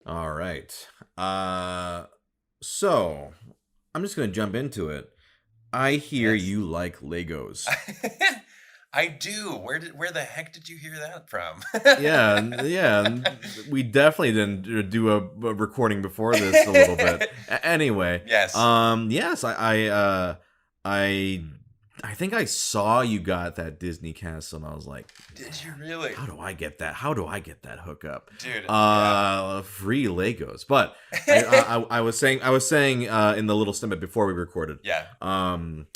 All right. So I'm just gonna jump into it. I hear Yes. you like Legos. I do. Where the heck did you hear that from? Yeah, we definitely didn't do a recording before this a little bit. Anyway, Yes. yes, I, I think I saw you got that Disney castle, and I was like, Did you man, really? how do I get that? How do I get that hookup? Dude, yeah. Free Legos, but I was saying in the little snippet before we recorded, Yeah. um,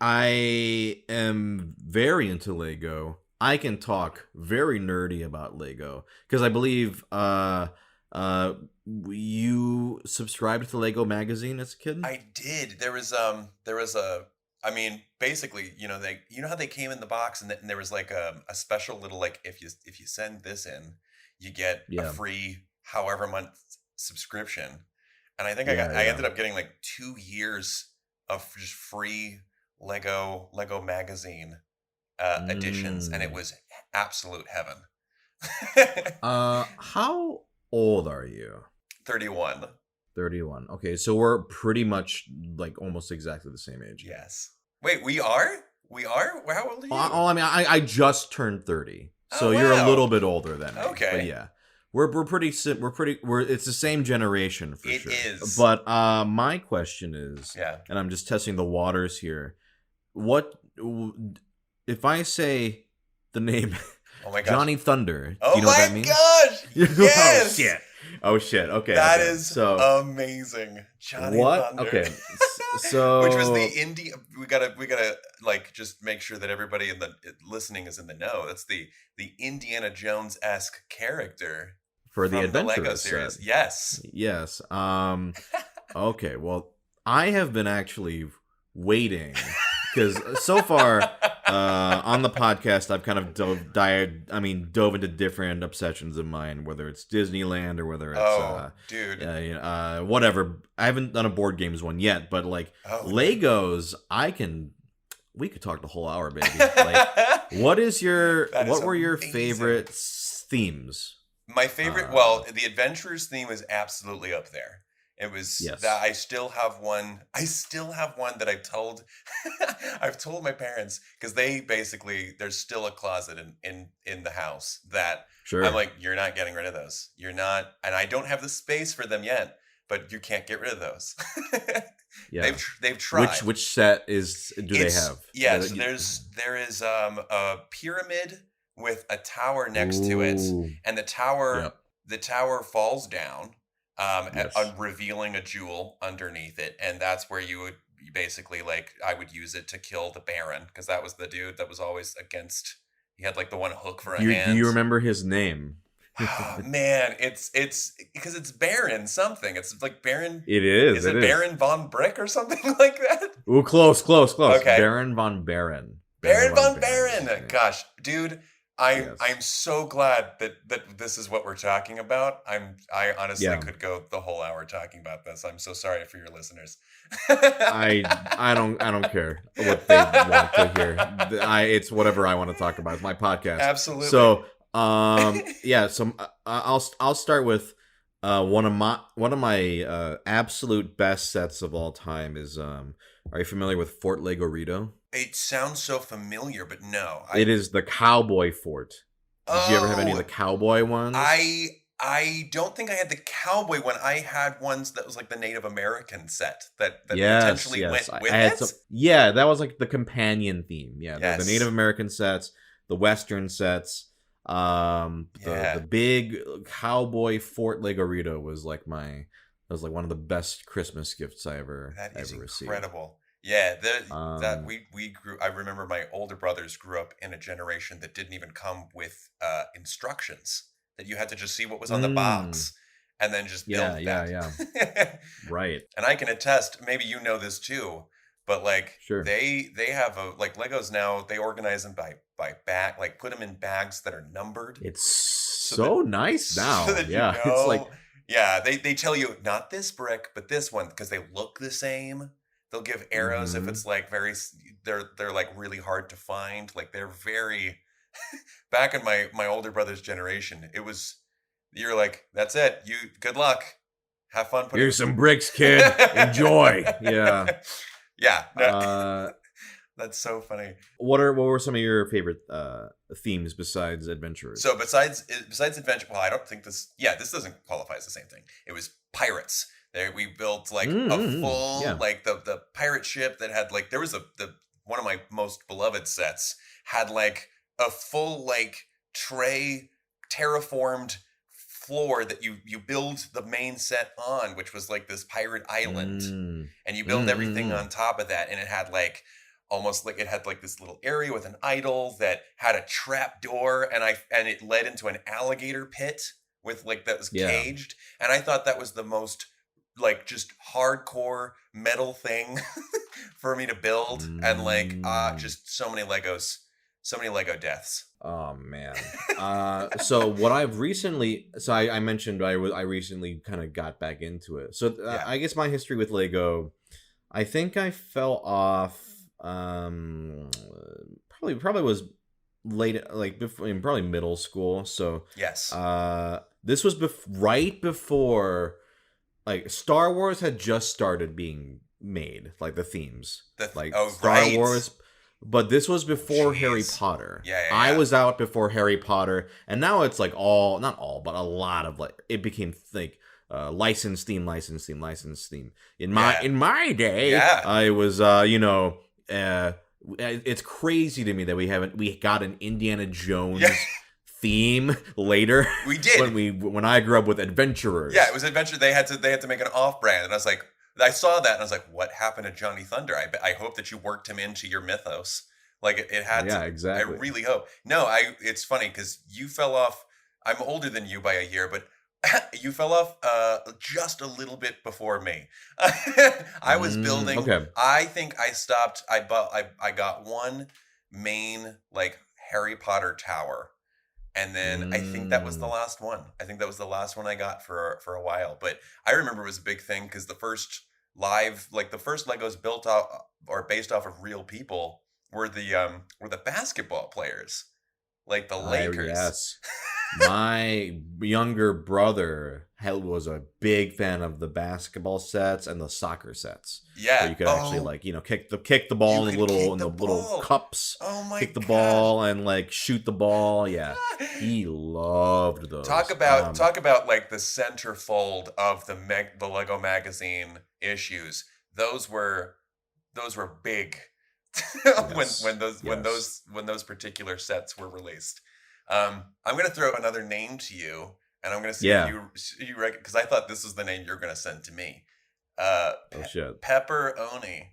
I am very into Lego. I can talk very nerdy about Lego because I believe uh you subscribed to Lego magazine as a kid. I did. There was a I mean, basically, you know how they came in the box and there was like a special little like if you send this in, you get a Yeah, free however month subscription. And I think yeah, I yeah. ended up getting like 2 years of just free Lego magazine editions, and it Mm. was absolute heaven. How old are you? 31. 31. Okay, so we're pretty much like almost exactly the same age. Yes. Wait, we are? We are? How old are you? I mean, I just turned 30, Oh so you're a wow. little bit older than me. But Okay. yeah, we're pretty we're it's the same generation for It sure. is. But my question is, Yeah. and I'm just testing the waters here. What if I say the name Oh my gosh. Johnny Thunder? Do Oh you know what that my means? gosh. Oh Yes. shit! Oh shit! Okay, That okay. is So amazing. Johnny what? Thunder. Okay, Which was the so indie we gotta like just make sure that everybody in the listening is in the know. That's the Indiana Jones-esque character for the from the Lego adventurous set. series. Yes. Yes. Okay. Well, I have been actually waiting because so far on the podcast I've kind of dove into different obsessions of mine, whether it's Disneyland or whether it's Oh, dude. whatever. I haven't done a board games one yet, but like Oh, dude. Legos, we could talk the whole hour, baby. Like, That is what were your amazing. favorite themes? My favorite, Uh, well, the Adventurers theme is absolutely up there. It was that yes. I still have one. I still have one that I've told I've told my parents because they basically there's still a closet in the house that I'm Sure. like, you're not getting rid of those. You're not, and I don't have the space for them yet, but you can't get rid of those. Yeah. They've tried. Which set is do they It's have? yeah, so there is a pyramid with a tower next to it, Ooh. and Yep. the tower falls down, Yes. revealing a jewel underneath it, and that's where you basically like I would use it to kill the Baron because that was the dude that was always against. He had like the one hook for a Do you hand. remember his name? Oh, man, it's because it's Baron something. It's like Baron. It is. Is It it is. Baron von Brick or something like that? Ooh, close, close, close. Okay. Baron von Baron. Baron Baron von von Baron is his Baron. name. Gosh, dude, I'm Yes. so glad that this is what we're talking about. I honestly Yeah. could go the whole hour talking about this. I'm so sorry for your listeners. I don't care what they want to hear. I it's whatever I want to talk about. It's my podcast. Absolutely. So yeah. So I'll start with one of my absolute best sets of all time is are you familiar with Fort Legorito? It sounds so familiar, but no. It is the cowboy fort. Did you ever have any of Oh, the cowboy ones? I I don't think I had the cowboy one. I had ones that was like the Native American set that Yes, potentially yes. went I with had some. it. Yeah, that was like the companion theme. Yeah, the Native Yes. American sets, the Western sets, the Yeah. big cowboy Fort Legorito was like one of the best Christmas gifts That I is ever received. incredible. Yeah, that Um, we grew. I remember my older brothers grew up in a generation that didn't even come with instructions. That you had to just see what was on the mm, box and then just yeah, build yeah, that. yeah. Right. And I can attest. Maybe you know this too, but like Sure. they have a like Legos now. They organize them by bag, like put them in bags that are numbered It's so that so nice so now. that you Yeah, it's like know. Yeah, they tell you not this brick, but this one because they look the same. They'll give arrows if mhm. it's like they're like really hard to find. Like they're very back in my older brother's generation. It was You're like, that's it. You good luck. Have fun putting. Here's some bricks, kid. Enjoy. Yeah. Yeah. Uh, That's so funny. what were some of your favorite themes besides adventurers? So besides adventure, well, I don't think this. Yeah, this doesn't qualify as the same thing. It was pirates. There, we built like a full like the pirate ship that had like there was the one of my most beloved sets had like a full like tray terraformed floor that you build the main set on, which was like this pirate island, and you build everything on top of that, and it had like almost like it had like this little area with an idol that had a trap door, and it led into an alligator pit with like that was caged, and I thought that was the most like just hardcore metal thing for me to build, and like just so many Lego deaths. Oh man. So what I've recently, I mentioned I recently kind of got back into it. So I guess my history with Lego, I think I fell off. Probably was late, like before, probably middle school. So yes. This was right before, like Star Wars had just started being made, like the themes, Star Wars. But this was before Harry Potter. Yeah. I was out before Harry Potter, and now it's like not all, but a lot of like it became like licensed theme. In my day, I was it's crazy to me that we got an Indiana Jones theme later. We did when I grew up with adventurers. Yeah, it was adventure. They had to make an off brand, and I was like. I saw that and I was like, what happened to Johnny Thunder? I hope that you worked him into your mythos. Like it had to. Yeah, exactly. I really hope. No, it's funny because you fell off. I'm older than you by a year, but you fell off just a little bit before me. I was building. Okay. I think I stopped. I got one main like Harry Potter tower. And then I think that was the last one. I think that was the last one I got for a while. But I remember it was a big thing because the first Legos built out or based off of real people were the basketball players, like the Lakers. Yes. My younger brother was a big fan of the basketball sets and the soccer sets. Yeah, where you could actually kick the ball in the little cups. Oh my! Kick the ball and like shoot the ball. Yeah, he loved those. Talk about like the centerfold of the Lego magazine issues. Those were big when those particular sets were released. I'm going to throw another name to you, and I'm going to see if you reckon, because I thought this was the name you're going to send to me. Shit. Pepperoni.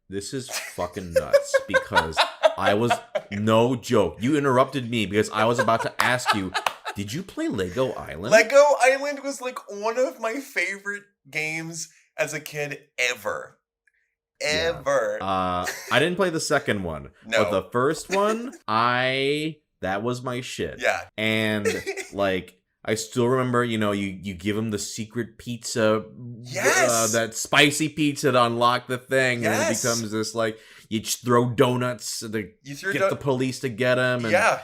This is fucking nuts because I was, no joke. You interrupted me because I was about to ask you, did you play Lego Island? Lego Island was like one of my favorite games as a kid ever. Ever. I didn't play the second one. No. But the first one, that was my shit. Yeah. And like I still remember, you give him the secret pizza. Yes. That spicy pizza to unlock the thing. Yes. And it becomes this like you just throw donuts to get the police to get him. And,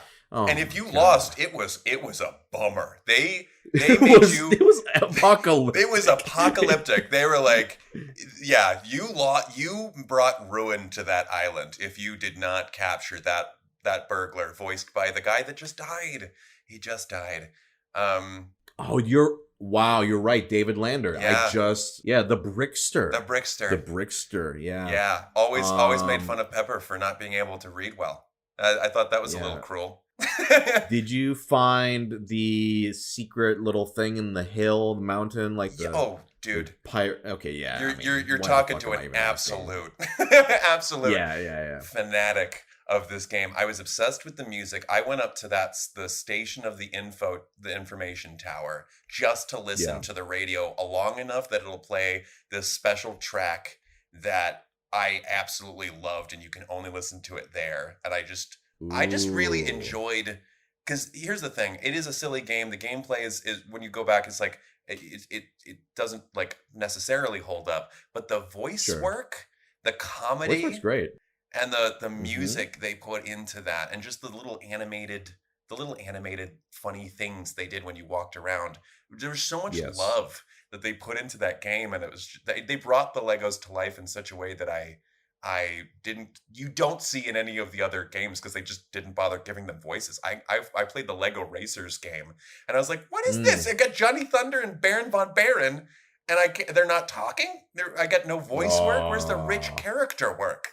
and if you lost, it was a bummer. They made you. It was apocalyptic. It was apocalyptic. They were like, yeah, you brought ruin to that island if you did not capture that burglar voiced by the guy that just died. He just died. You're right, David Lander. Yeah. The Brickster. The Brickster, yeah. Yeah, always made fun of Pepper for not being able to read well. I thought that was a little cruel. Did you find the secret little thing in the mountain, like the? Dude. Pirate. Okay, yeah. You're talking to an absolute fanatic of this game. I was obsessed with the music. I went up to the station of the information tower just to listen to the radio long enough that it'll play this special track that I absolutely loved, and you can only listen to it there. And I just really enjoyed, because here's the thing, it is a silly game. The gameplay is when you go back, it's like it doesn't like necessarily hold up, but the voice work, the comedy, voice work's great, and the music they put into that, and just the little animated little animated funny things they did when you walked around. There was so much Yes. love that they put into that game, and it was they brought the Legos to life in such a way that I didn't you don't see in any of the other games because they just didn't bother giving them voices. I played the Lego Racers game, and I was like, what is this? I got Johnny Thunder and Baron von Baron, and they're not talking. I got no voice work. Where's the rich Aw. character work?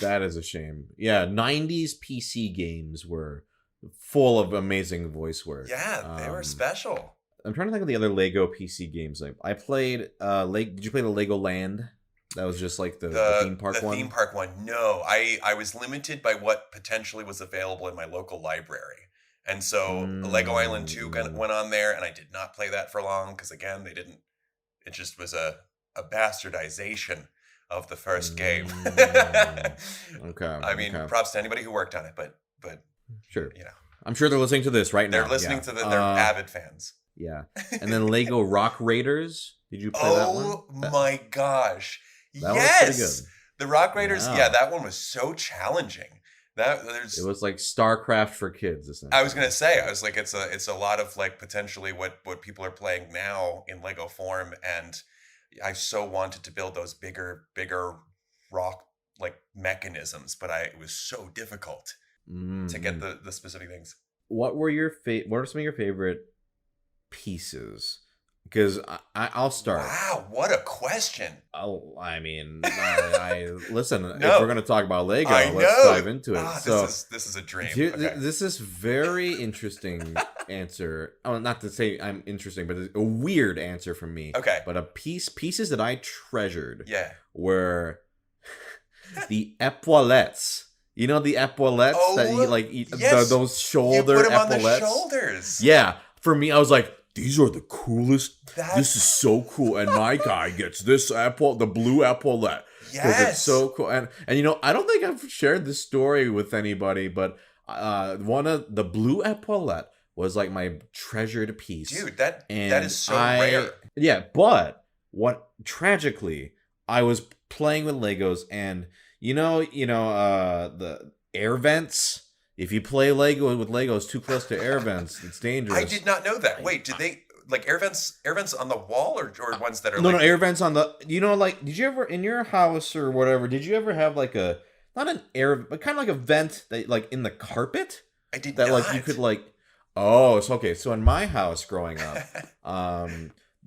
That is a shame. Yeah, 90s PC games were full of amazing voice work. Yeah, they were special. I'm trying to think of the other Lego PC games. I played. Did you play the Lego Land? That was just like the theme park one. The theme park one. No, I was limited by what potentially was available in my local library, and so Lego Island 2 went on there, and I did not play that for long because again, they didn't. It just was a bastardization of the first game. Okay. I mean, props to anybody who worked on it, but sure. You know, I'm sure they're listening to this right now. They're listening to they're avid fans. Yeah. And then Lego Rock Raiders. Did you play that one? Oh my gosh. That yes. was pretty good. The Rock Raiders, yeah, that one was so challenging. It was like StarCraft for kids, essentially. I was gonna say, I was like, it's a lot of like potentially what people are playing now in Lego form, and I so wanted to build those bigger rock like mechanisms, but it was so difficult to get the specific things. What are some of your favorite pieces? Because I'll start. Wow, what a question! I mean, listen. If we're going to talk about Lego, let's dive into it. This is a dream. This is very interesting answer. Oh, not to say I'm interesting, but it's a weird answer from me. Okay, but pieces that I treasured. Yeah. Were the epaulettes. You know the epaulettes that you like eat, yes. Those shoulder you put them epaulettes. On the shoulders. Yeah, for me, I was like, these are the coolest. This is so cool, and my guy gets this the blue epaulette. Yes, it's so cool. And you know, I don't think I've shared this story with anybody, but one of the blue epaulette was like my treasured piece. Dude, that is so rare. Yeah, but tragically, I was playing with Legos, and you know, the air vents. If you play Lego with Legos too close to air vents, it's dangerous. I did not know that. Wait, did they like air vents on the wall or ones that are no air vents on the like did you ever in your house or whatever, did you ever have like not an air but kind of like a vent that like in the carpet? I did that not. Like you could like so in my house growing up,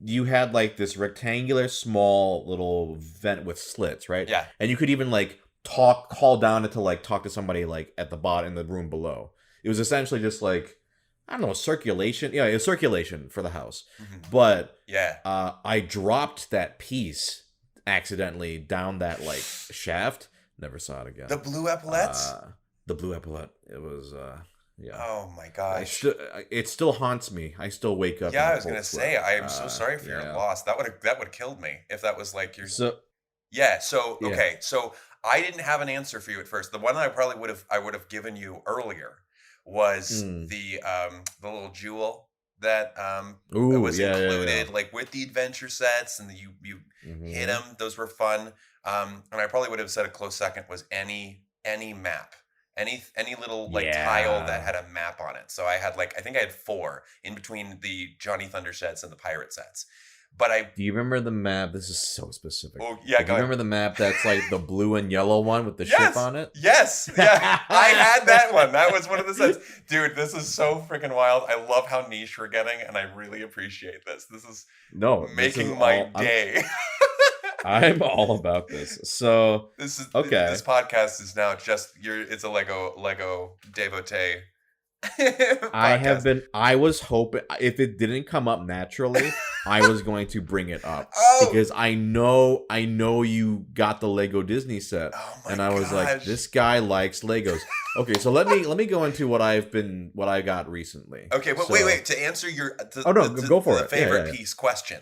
you had like this rectangular small little vent with slits, right? Yeah. And you could even like call down to like talk to somebody like at the bottom in the room below. It was essentially just like, I don't know, circulation. Yeah, it's circulation for the house. Mm-hmm. But yeah, I dropped that piece accidentally down that like shaft. Never saw it again. The blue epaulettes? The blue epaulette. It was yeah. Oh my gosh. It still haunts me. I still wake up. Yeah, I was gonna say, I am so sorry for your loss. That would have killed me if that was like your. Okay, so I didn't have an answer for you at first. The one that I would have given you earlier was the little jewel that was included, like with the adventure sets, and you hit them. Those were fun. And I probably would have said a close second was any map. Any little tile that had a map on it. So I think I had 4 in between the Johnny Thunder sets and the pirate sets. But do you remember the map? This is so specific. Oh yeah, do you remember the map that's like the blue and yellow one with the ship on it? Yes, yeah, I had that one. That was one of the sets. Dude, this is so freaking wild. I love how niche we're getting, and I really appreciate this. This is making my day. I'm all about this. So this podcast is now just it's a Lego devotee. I was hoping if it didn't come up naturally, I was going to bring it up because I know you got the Lego Disney set, and I was like, this guy likes Legos. Okay, so let me go into what I got recently. Okay, but wait to answer your go for it. Favorite piece question.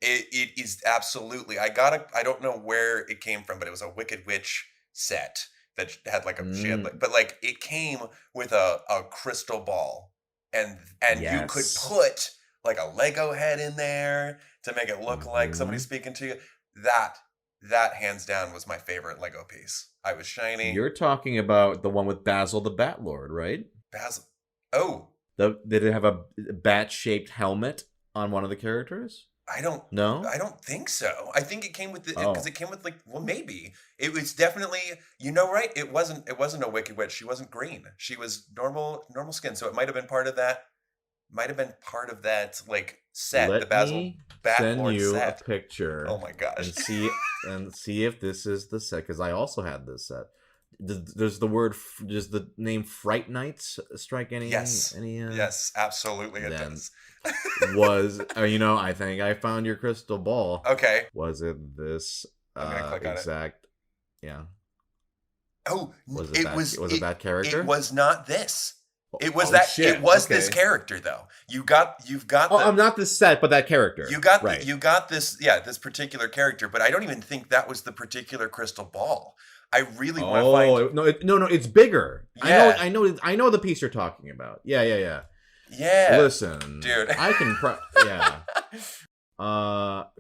It is absolutely. I don't know where it came from, but it was a Wicked Witch set that had like but like it came with a crystal ball, and you could put like a Lego head in there to make it look like somebody speaking to you. That hands down was my favorite Lego piece. I was shiny. You're talking about the one with Basil the Batlord, right? Basil. Oh. Did it have a bat-shaped helmet on one of the characters? I don't think so. I think it came with because it came with maybe. It was definitely, right? It wasn't a Wicked Witch. She wasn't green. She was normal skin. So it might have been part of that. Might have been part of that set, the Basil Bat Lord set. Send you a picture. Oh my gosh. And see if this is the set, because I also had this set. Does the name Fright Nights strike any? Yes. Yes, absolutely it does. I think I found your crystal ball. Okay. Was it this I'm gonna click exact? On it. Yeah. Oh, was it that character? It was not this. It was It was this character though. You've got. I'm not this set, but that character. You got this. Yeah, this particular character. But I don't even think that was the particular crystal ball. I really want to find. No, it's bigger. Yeah. I know the piece you're talking about. Yeah. Yeah. Listen, dude. I can.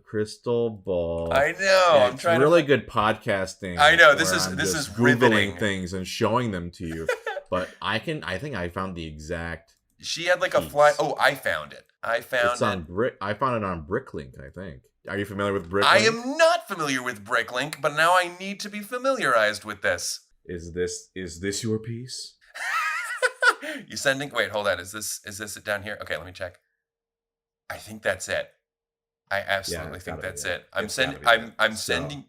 Crystal ball. I know. Yeah, I'm trying. Really good podcasting. I know. This is Googling riveting things and showing them to you. But I think I found the exact. She had a fly. Oh, I found it. I found it on Bricklink, I think. Are you familiar with Bricklink? I am not familiar with Bricklink, but now I need to be familiarized with this. Is this your piece? You sending? Wait, hold on. Is this it down here? Okay, let me check. I think that's it. I absolutely think that's it. I'm sending.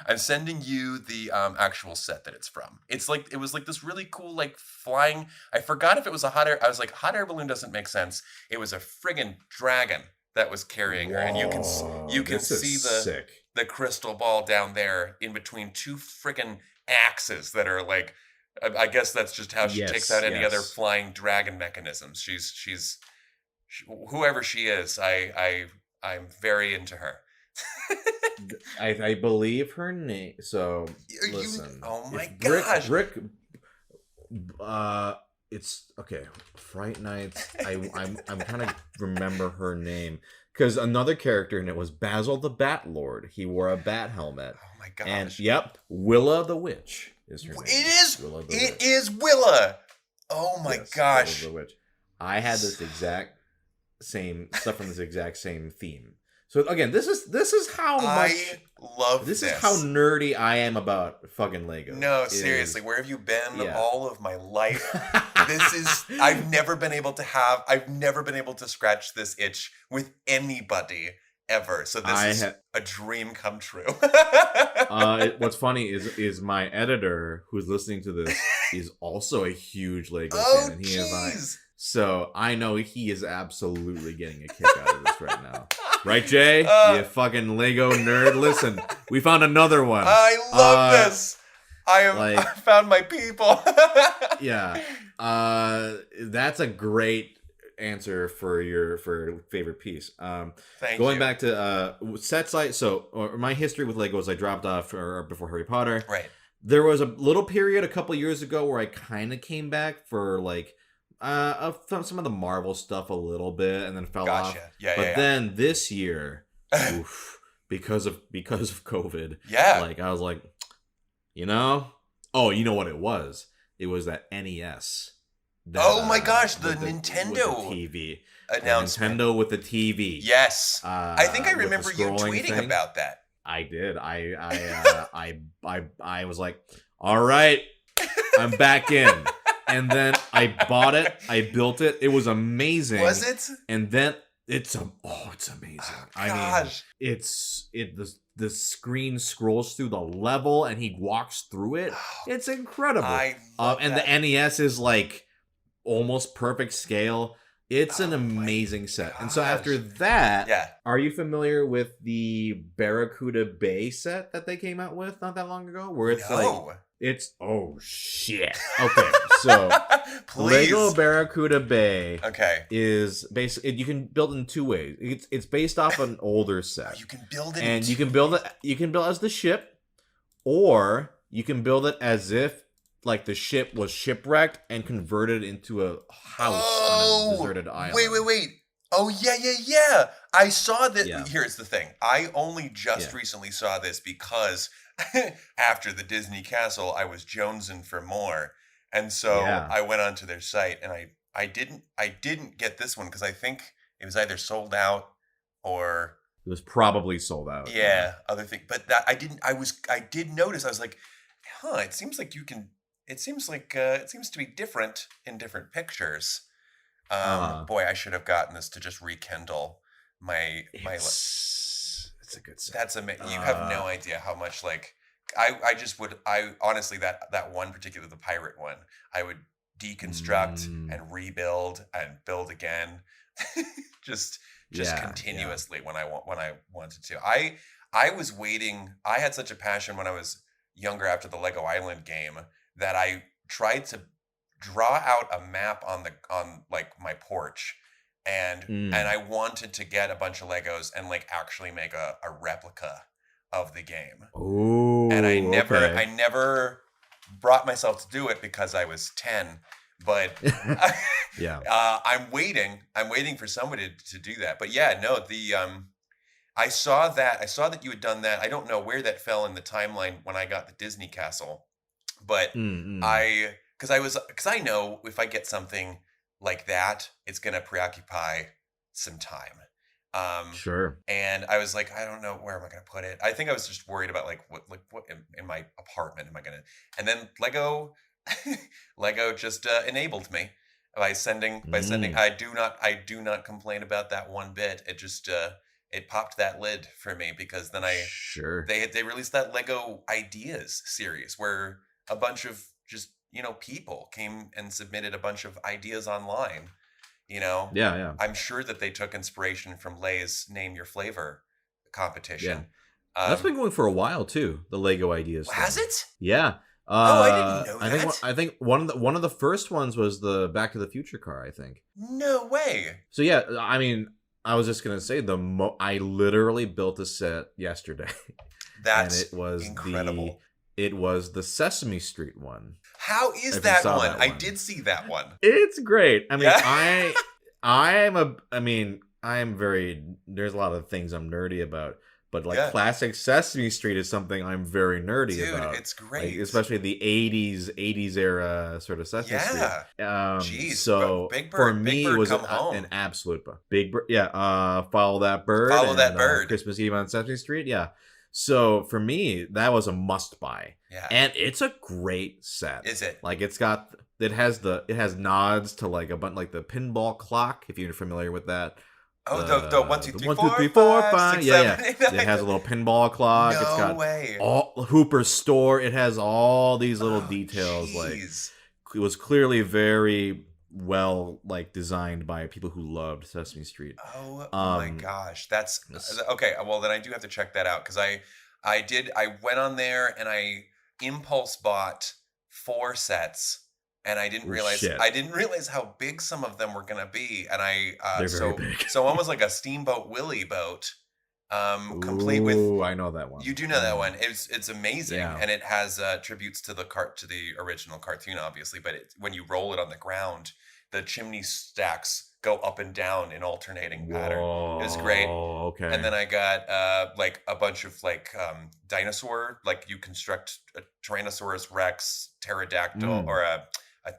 I'm sending you the actual set that it's from. It was this really cool flying. I forgot if it was a hot air. I was like, hot air balloon doesn't make sense. It was a friggin' dragon that was carrying her, and you can see the crystal ball down there in between two friggin' axes that are I guess that's just how she takes out any other flying dragon mechanisms. She's whoever she is. I'm very into her. I believe her name. So listen. Oh my gosh. Brick. It's okay. Fright Nights. I'm kind of remember her name because another character in it was Basil the Bat Lord. He wore a bat helmet. Oh my gosh. And Willa the Witch is her name. It is Willa. Oh my gosh. Willa the Witch. I had this exact same stuff from this exact same theme. So again, this is how much I love this. This is how nerdy I am about fucking Lego. No, seriously, where have you been all of my life? I've never been able to scratch this itch with anybody ever. So this is a dream come true. What's funny is my editor who's listening to this is also a huge Lego fan. And he is so I know he is absolutely getting a kick out of this right now. Right, Jay? You fucking Lego nerd. Listen, we found another one. I love this. I found my people. Yeah. That's a great answer for your favorite piece. Thank going you. Back to set site. So my history with Lego was I dropped off before Harry Potter. Right. There was a little period a couple years ago where I kind of came back for some of the Marvel stuff a little bit and then fell off. But then this year, because of COVID, I was like, you know what it was? It was that NES. Oh my gosh, the Nintendo with the TV announcement. Nintendo with the TV. Yes, I think I remember you tweeting about that. I did. I was like, all right, I'm back in. And then I bought it. I built it. It was amazing. Was it? And then it's amazing. Oh, I mean, the screen scrolls through the level and he walks through it. It's incredible. I love and that. the NES is almost perfect scale. It's an amazing set. And so after that, are you familiar with the Barracuda Bay set that they came out with not that long ago? Where it's oh shit. Okay, so Lego Barracuda Bay is basically you can build in two ways. It's based off an older set. You can build it, and you can build as the ship, or you can build it as if the ship was shipwrecked and converted into a house on a deserted island. Wait. Oh, yeah. I saw that. Yeah. Here's the thing. I only just recently saw this because after the Disney Castle, I was jonesing for more. And so I went onto their site and I didn't get this one because I think it was either sold out or It was probably sold out. yeah, other thing. But that I didn't. I did notice. I was like, huh. It seems like you can. It seems like it seems to be different in different pictures. Boy, I should have gotten this to just rekindle my. It's a good set. That's amazing. You have no idea how much like I just would. I honestly that one particular, the pirate one, I would deconstruct and rebuild and build again. just continuously when I wanted to. I was waiting. I had such a passion when I was younger after the Lego Island game that I tried to draw out a map on like my porch, and I wanted to get a bunch of Legos and like actually make a replica of the game. Oh, and I never brought myself to do it because I was 10. But yeah, I'm waiting for somebody to do that. But yeah, no, I saw that you had done that. I don't know where that fell in the timeline when I got the Disney Castle, but because I know if I get something like that, it's gonna preoccupy some time. Sure. And I was like, I don't know, where am I gonna put it? I think I was just worried about like what in my apartment am I gonna? And then Lego just enabled me by sending. I do not complain about that one bit. It just it popped that lid for me because then they released that Lego Ideas series where a bunch of just people came and submitted a bunch of ideas online. Yeah. I'm sure that they took inspiration from Lay's Name Your Flavor competition. Yeah. That's been going for a while too. The Lego Ideas. Has it? Yeah. I didn't know that. I think one of the first ones was the Back to the Future car. I think. No way. So yeah, I mean, I was just gonna say I literally built a set yesterday. That's and it was incredible. It was the Sesame Street one. How is that one? I did see that one. It's great. I mean, there's a lot of things I'm nerdy about, but like classic Sesame Street is something I'm very nerdy about. Dude, it's great. Like, especially the 80s era sort of Sesame Street. Jeez. So Big Bird, for me, it was an absolute Big Bird. Yeah. Follow That Bird. Christmas Eve on Sesame Street. Yeah. So for me, that was a must buy. Yeah. And it's a great set. Is it? Like it has nods to like a bunch, like the pinball clock, if you're familiar with that. Oh, the 1, 2, 3, 4, 5, 6, 7, 8, 9. It has a little pinball clock. It's got way. all Hooper's store. It has all these little details. Geez. Like it was clearly very well like designed by people who loved Sesame Street. Oh my gosh, that's okay. Well, then I do have to check that out because I went on there and I impulse bought 4 sets and I didn't realize how big some of them were gonna be, and they're very big. So almost like a Steamboat Willie boat. Complete with. I know that one. You do know that one. It's amazing, and it has tributes to the original cartoon, obviously. But when you roll it on the ground, the chimney stacks go up and down in alternating pattern. It was great. Okay. And then I got like a bunch of like dinosaur, like you construct a Tyrannosaurus Rex, pterodactyl, or a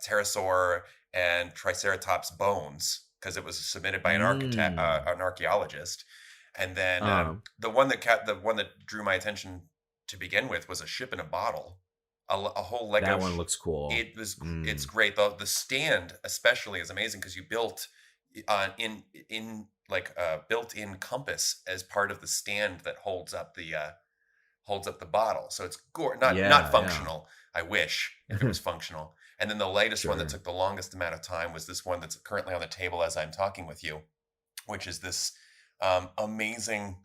pterosaur and Triceratops bones because it was submitted by an archaeologist. And then the one that drew my attention to begin with was a ship in a bottle, a whole Lego. That one looks cool. It's great. The stand especially is amazing because you built in like a built-in compass as part of the stand that holds up the bottle. So it's not functional. Yeah. I wish if it was functional. And then the latest one that took the longest amount of time was this one that's currently on the table as I'm talking with you, which is this amazing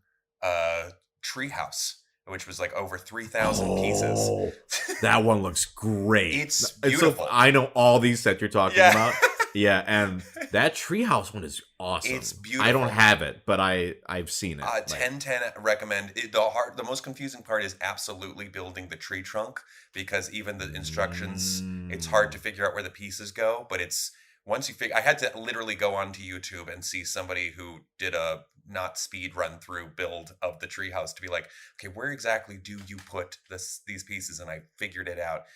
treehouse, which was like over 3,000 pieces. That one looks great. It's beautiful. I know all these sets you're talking about. Yeah, and that treehouse one is awesome. It's beautiful. I don't have it, but I've seen it. 10/10 recommend. The most confusing part is absolutely building the tree trunk because even the instructions, it's hard to figure out where the pieces go. But it's once you figure, I had to literally go onto YouTube and see somebody who did a not speed run through build of the treehouse to be like, okay, where exactly do you put these pieces? And I figured it out.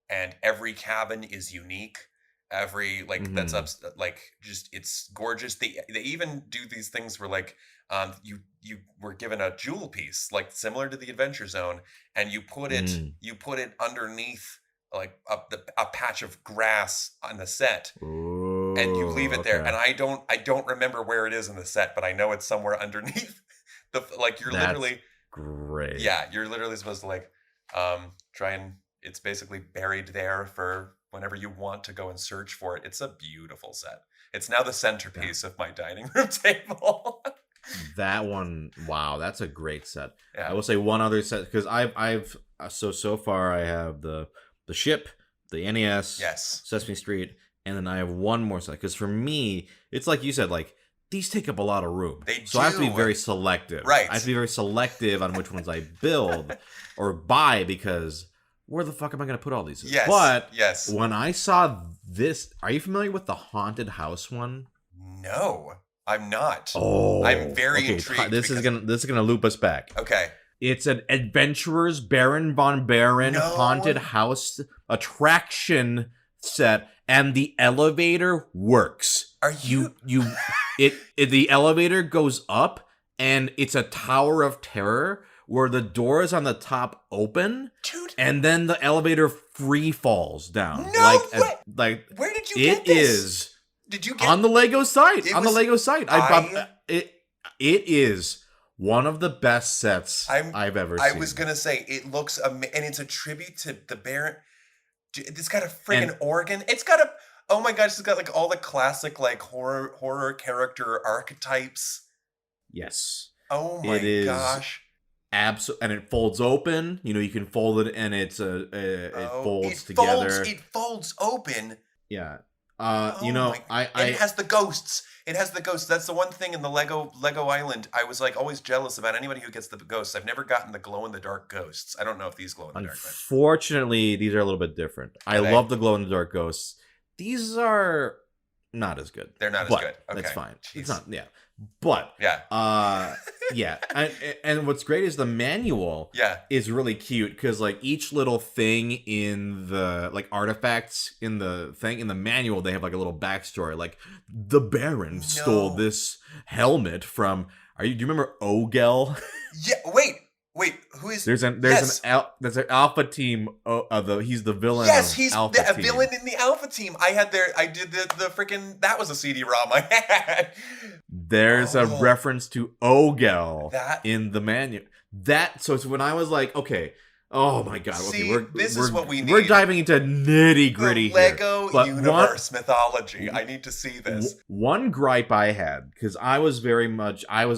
And every cabin is unique. every like that's up like just it's gorgeous. They even do these things where like you were given a jewel piece like similar to the Adventure Zone, and you put it underneath like a patch of grass on the set. Ooh, and you leave it there. okay. And I don't remember where it is in the set, but I know it's somewhere underneath the like you're That's literally great. Yeah, you're literally supposed to like try and it's basically buried there for whenever you want to go and search for it. It's a beautiful set. It's now the centerpiece of my dining room table. That one, wow, that's a great set. Yeah. I will say one other set because I've so far I have the ship, the NES, Yes. Sesame Street, and then I have one more set because for me it's like you said, like these take up a lot of room. So I have to be very selective. Right. I have to be very selective on which ones I build or buy because where the fuck am I going to put all these? Yes. But yes. when I saw this, are you familiar with the haunted house one? No, I'm not. Oh, I'm very intrigued. This is gonna loop us back. Okay. It's an Adventurers Baron von Baron haunted house attraction set, and the elevator works. Are you the elevator goes up, and it's a tower of terror where the doors on the top open, dude, and then the elevator free falls down. No way. Where did you get this? It is. Did you get on the Lego site? On the Lego site, it is one of the best sets I've ever seen. I was gonna say it looks and it's a tribute to the Baron. It's got a freaking organ. It's got a oh my gosh! It's got like all the classic like horror character archetypes. Yes. Oh my gosh! And it folds open. You know, you can fold it, and it folds together. It folds open. Yeah. It has the ghosts. It has the ghosts. That's the one thing in the Lego Island. I was like always jealous about anybody who gets the ghosts. I've never gotten the glow in the dark ghosts. I don't know if these glow in the dark. Unfortunately, these are a little bit different. I love the glow in the dark ghosts. These are not as good. They're not as good. Okay. That's fine. Jeez. It's not. Yeah. But yeah. And what's great is the manual is really cute because like each little thing in the like artifacts in the manual, they have like a little backstory. Like the Baron stole this helmet from do you remember Ogel? Yeah, wait, who is there's an Alpha Team he's the villain. Yes, he's the villain in the Alpha Team. I did the freaking that was a CD-ROM I had. There's a reference to Ogel in the manual. So when I was like, okay, oh my god, this is what we need. We're diving into nitty-gritty Lego universe mythology. I need to see this. One gripe I had, because I was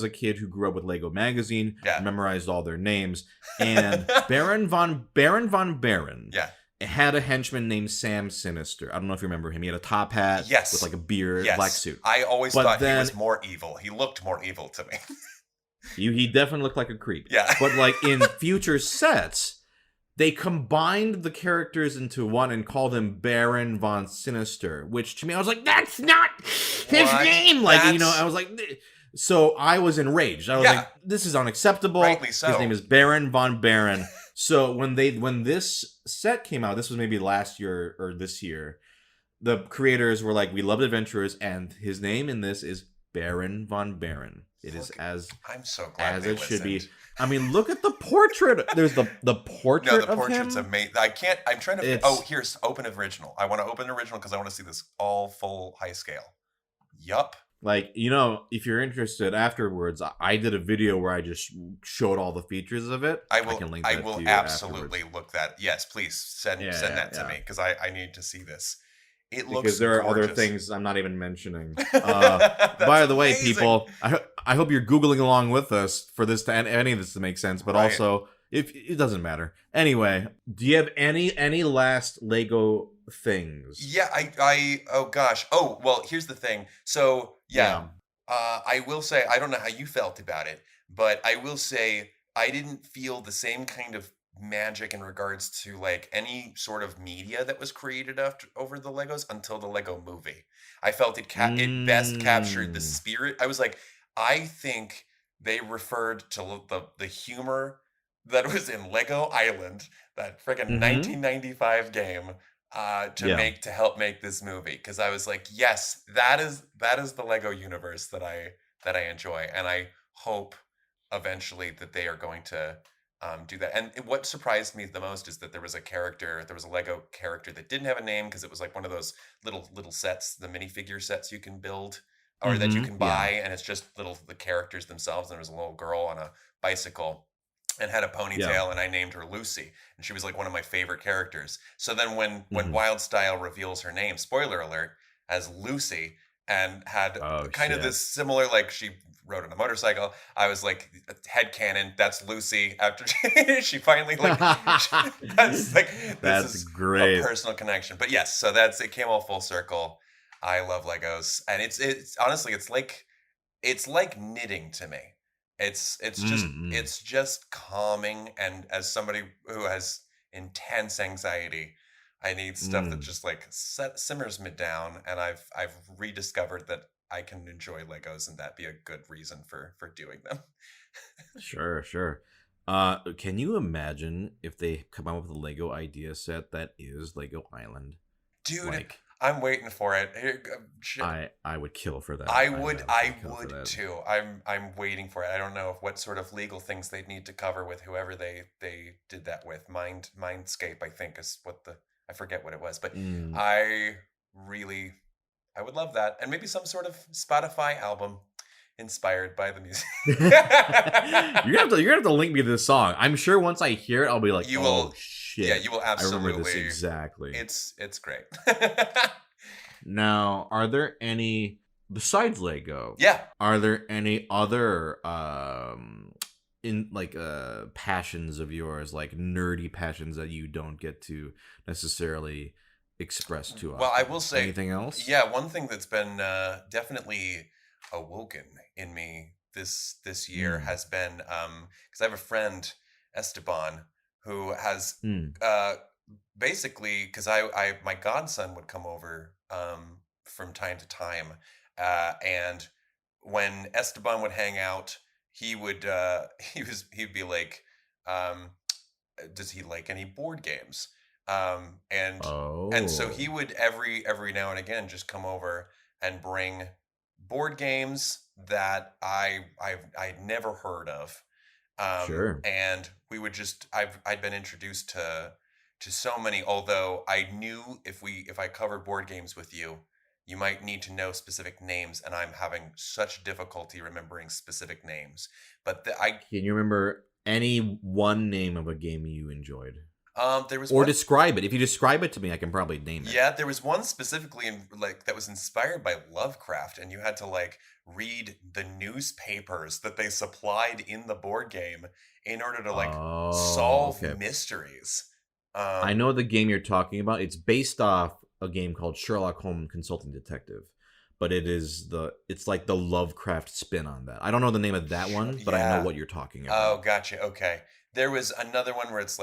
a kid who grew up with Lego magazine, memorized all their names, and Baron von Baron had a henchman named Sam Sinister. I don't know if you remember him. He had a top hat with like a beard, black suit. I always thought he was more evil. He looked more evil to me. He definitely looked like a creep. Yeah. But like in future sets, they combined the characters into one and called him Baron von Sinister, which to me, I was like, that's not his name. Like, I was like, so I was enraged. I was like, this is unacceptable. Rightly so. His name is Baron von Baron. So when this set came out, this was maybe last year or this year, the creators were like, we loved Adventurers, and his name in this is Baron von Baron. It is I'm so glad as they it should be. listened. I mean, look at the portrait. There's the portrait. No, the portrait's amazing. I can't. I'm trying to. Here's open original. I want to open original because I want to see this all full high scale. Yup. Like, if you're interested afterwards, I did a video where I just showed all the features of it. I will. can link that I will to you absolutely afterwards. look that. Yes, please send that to me because I need to see this. It looks because there are gorgeous. other things I'm not even mentioning. By the way, people, I hope you're Googling along with us for this any of this to make sense. But also, if it doesn't matter anyway, do you have any last Lego things? Yeah, oh gosh. Oh well, here's the thing. So I will say I don't know how you felt about it, but I will say I didn't feel the same kind of magic in regards to like any sort of media that was created over the Legos until the Lego movie. I felt it best captured the spirit. I was like, I think they referred to the humor that was in Lego Island, that freaking 1995 game. to help make this movie, because I was like, yes, that is the Lego universe that I enjoy, and I hope eventually that they are going to do that. And what surprised me the most is that there was a Lego character that didn't have a name, because it was like one of those little sets, the minifigure sets you can build or that you can buy, and it's just the characters themselves. And there was a little girl on a bicycle and had a ponytail, and I named her Lucy, and she was like one of my favorite characters. So then when Wildstyle reveals her name, spoiler alert, as Lucy, and had kind of this similar, like, she rode on a motorcycle, I was like, headcanon, that's Lucy. After she finally that's great, a personal connection. But yes, so it came all full circle. I love Legos, and it's honestly, it's like knitting to me. It's just calming, and as somebody who has intense anxiety, I need stuff that just like simmers me down, and I've rediscovered that I can enjoy Legos, and that be a good reason for doing them. Sure. Can you imagine if they come out with a Lego idea set that is Lego Island? Dude, I'm waiting for it. I would kill for that. I would too. I'm waiting for it. I don't know what sort of legal things they'd need to cover with whoever they did that with. Mindscape, I think, is I forget what it was, but I would love that, and maybe some sort of Spotify album inspired by the music. You're gonna have to link me to this song. I'm sure once I hear it, I'll be like, shit. Yeah, you will absolutely. I remember this exactly. It's great. Now, are there any besides Lego? Yeah. Are there any other passions of yours, like nerdy passions that you don't get to necessarily express too often? Well, I will say, anything else? Yeah, one thing that's been definitely awoken in me this year has been because I have a friend, Esteban, who has basically, because my godson would come over from time to time, and when Esteban would hang out, he would he'd be like, does he like any board games? And so he would every now and again just come over and bring board games that I'd never heard of. Sure. And we would I'd been introduced to so many, although I knew if I covered board games with you, you might need to know specific names, and I'm having such difficulty remembering specific names. But can you remember any one name of a game you enjoyed? There was describe it. If you describe it to me, I can probably name it. Yeah, there was one specifically that was inspired by Lovecraft, and you had to read the newspapers that they supplied in the board game in order to solve mysteries. I know the game you're talking about. It's based off a game called Sherlock Holmes Consulting Detective, but it's like the Lovecraft spin on that. I don't know the name of that one, but I know what you're talking about. Oh, gotcha. Okay. There was another one where it's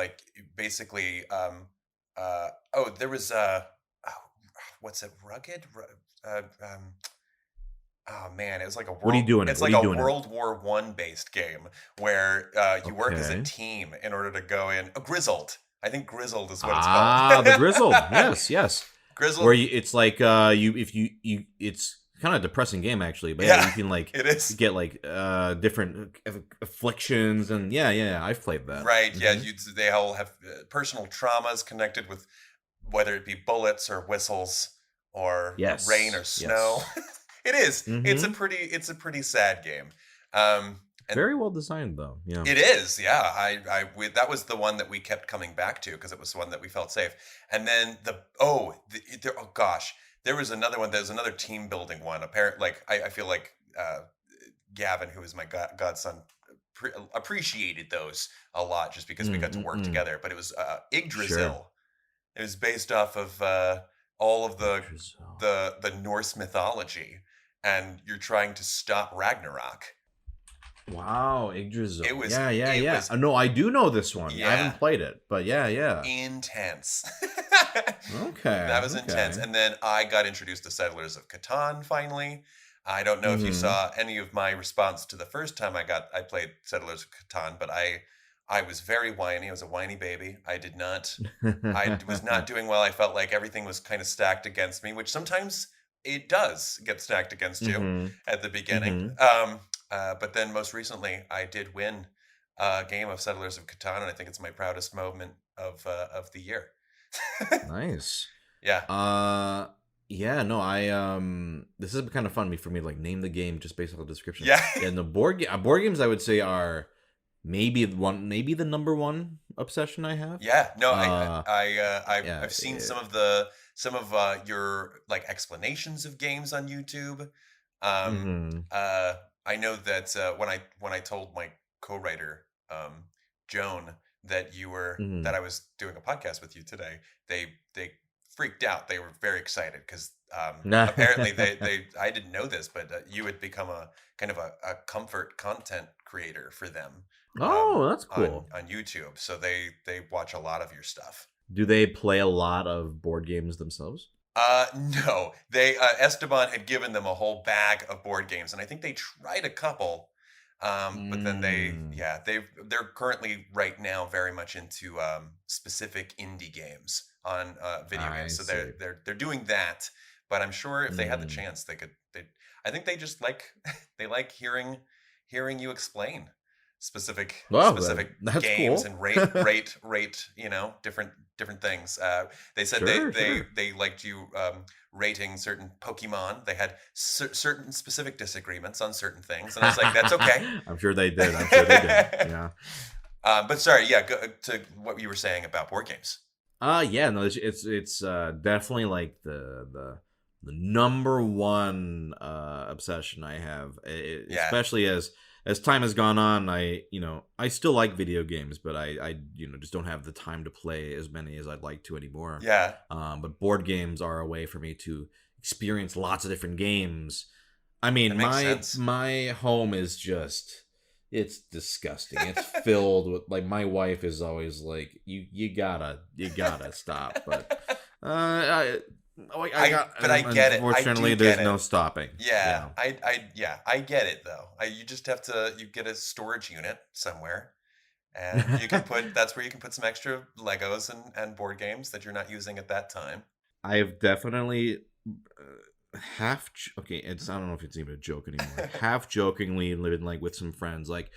basically there was what's it, Rugged? Oh man, it was like a world, what are you doing? It's like a World War I based game where you work as a team in order to go in. Grizzled. I think Grizzled is what it's called. The Grizzled. Yes. Grizzled. Where it's like it's kind of a depressing game actually, but you can it is. Get different afflictions, and I've played that. Right. Mm-hmm. Yeah. They all have personal traumas connected with whether it be bullets or whistles or rain or snow. Yes. It is. Mm-hmm. It's a pretty sad game. Very well designed, though. Yeah, it is. Yeah, that was the one that we kept coming back to because it was the one that we felt safe. And then there was another one. There's another team building one. Apparently, I feel like Gavin, who is my godson, appreciated those a lot just because we got to work together. But it was Yggdrasil. Sure. It was based off of all of the Norse mythology, and you're trying to stop Ragnarok. Wow, Yggdrasil. It was, yeah. No, I do know this one. Yeah. I haven't played it, but yeah. Intense. Okay. That was intense. And then I got introduced to Settlers of Catan finally. I don't know if you saw any of my response to the first time I played Settlers of Catan, but I I was very whiny. I was a whiny baby. I was not doing well. I felt like everything was kind of stacked against me, which sometimes it does get stacked against you Mm-hmm. at the beginning. Mm-hmm. But then most recently, I did win a game of Settlers of Catan, and I think it's my proudest moment of the year. Nice. Yeah. Yeah, no, this has been kind of fun for me to like name the game just based on the description. Yeah. And the board games I would say are maybe the number one obsession I have. Yeah. No, I've seen some of your like explanations of games on YouTube. I know that when I told my co-writer Joan that that I was doing a podcast with you today, they freaked out. They were very excited because apparently I didn't know this, but you had become a kind of a comfort content creator for them. Oh, that's cool. On YouTube, so they watch a lot of your stuff. Do they play a lot of board games themselves? No, they Esteban had given them a whole bag of board games, and I think they tried a couple, but then they're currently right now very much into specific indie games on video games. So they're doing that, but I'm sure if they had the chance, I think they just like they like hearing you explain specific games cool. and rate different things. They said they liked you rating certain Pokemon. They had certain specific disagreements on certain things, and I was like, that's okay. I'm sure they did. Yeah. But sorry, go to what you were saying about board games. Yeah, no, it's definitely like the number one obsession I have, especially as time has gone on. I still like video games, but I just don't have the time to play as many as I'd like to anymore. Yeah. But board games are a way for me to experience lots of different games. I mean, my home is it's disgusting. It's filled with like, my wife is always like, you gotta stop. But I get it. Unfortunately, there's no stopping. Yeah. I get it though. You just have to get a storage unit somewhere, and you can that's where you can put some extra Legos and board games that you're not using at that time. I've definitely I don't know if it's even a joke anymore. Half jokingly living like with some friends, like,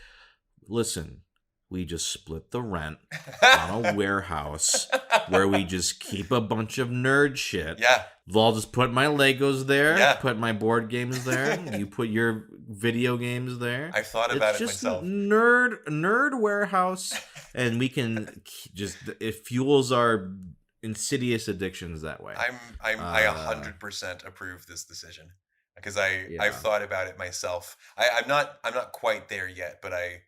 listen, we just split the rent on a warehouse where we just keep a bunch of nerd shit. Yeah. I'll just put my Legos there, yeah. Put my board games there, you put your video games there. I've thought about it myself. Nerd warehouse, and we can it fuels our insidious addictions that way. I 100% approve this decision because I've thought about it myself. I'm not quite there yet, but I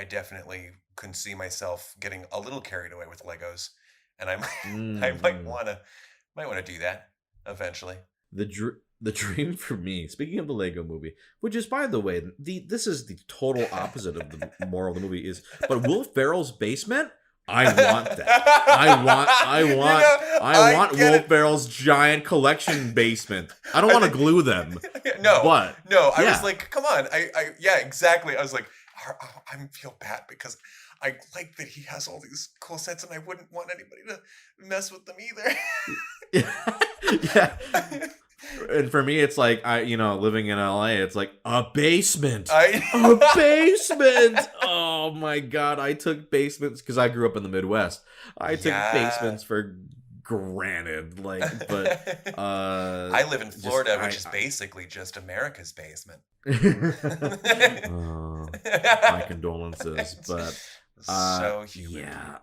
definitely can see myself getting a little carried away with Legos, and I might want to do that eventually. The dream for me, speaking of the Lego movie, which is, by the way, this is the total opposite of the moral of the movie, but Will Ferrell's basement. I want that. I want Will Ferrell's giant collection basement. I don't want to glue them. No, I was like, come on. Exactly. I was like, I feel bad because I like that he has all these cool sets, and I wouldn't want anybody to mess with them either. Yeah. And for me, it's like, living in LA, it's like a basement. A basement. Oh my God. I took basements because I grew up in the Midwest. I took basements for granted. But I live in Florida, which is basically just America's basement. My condolences. But so humid. Yeah.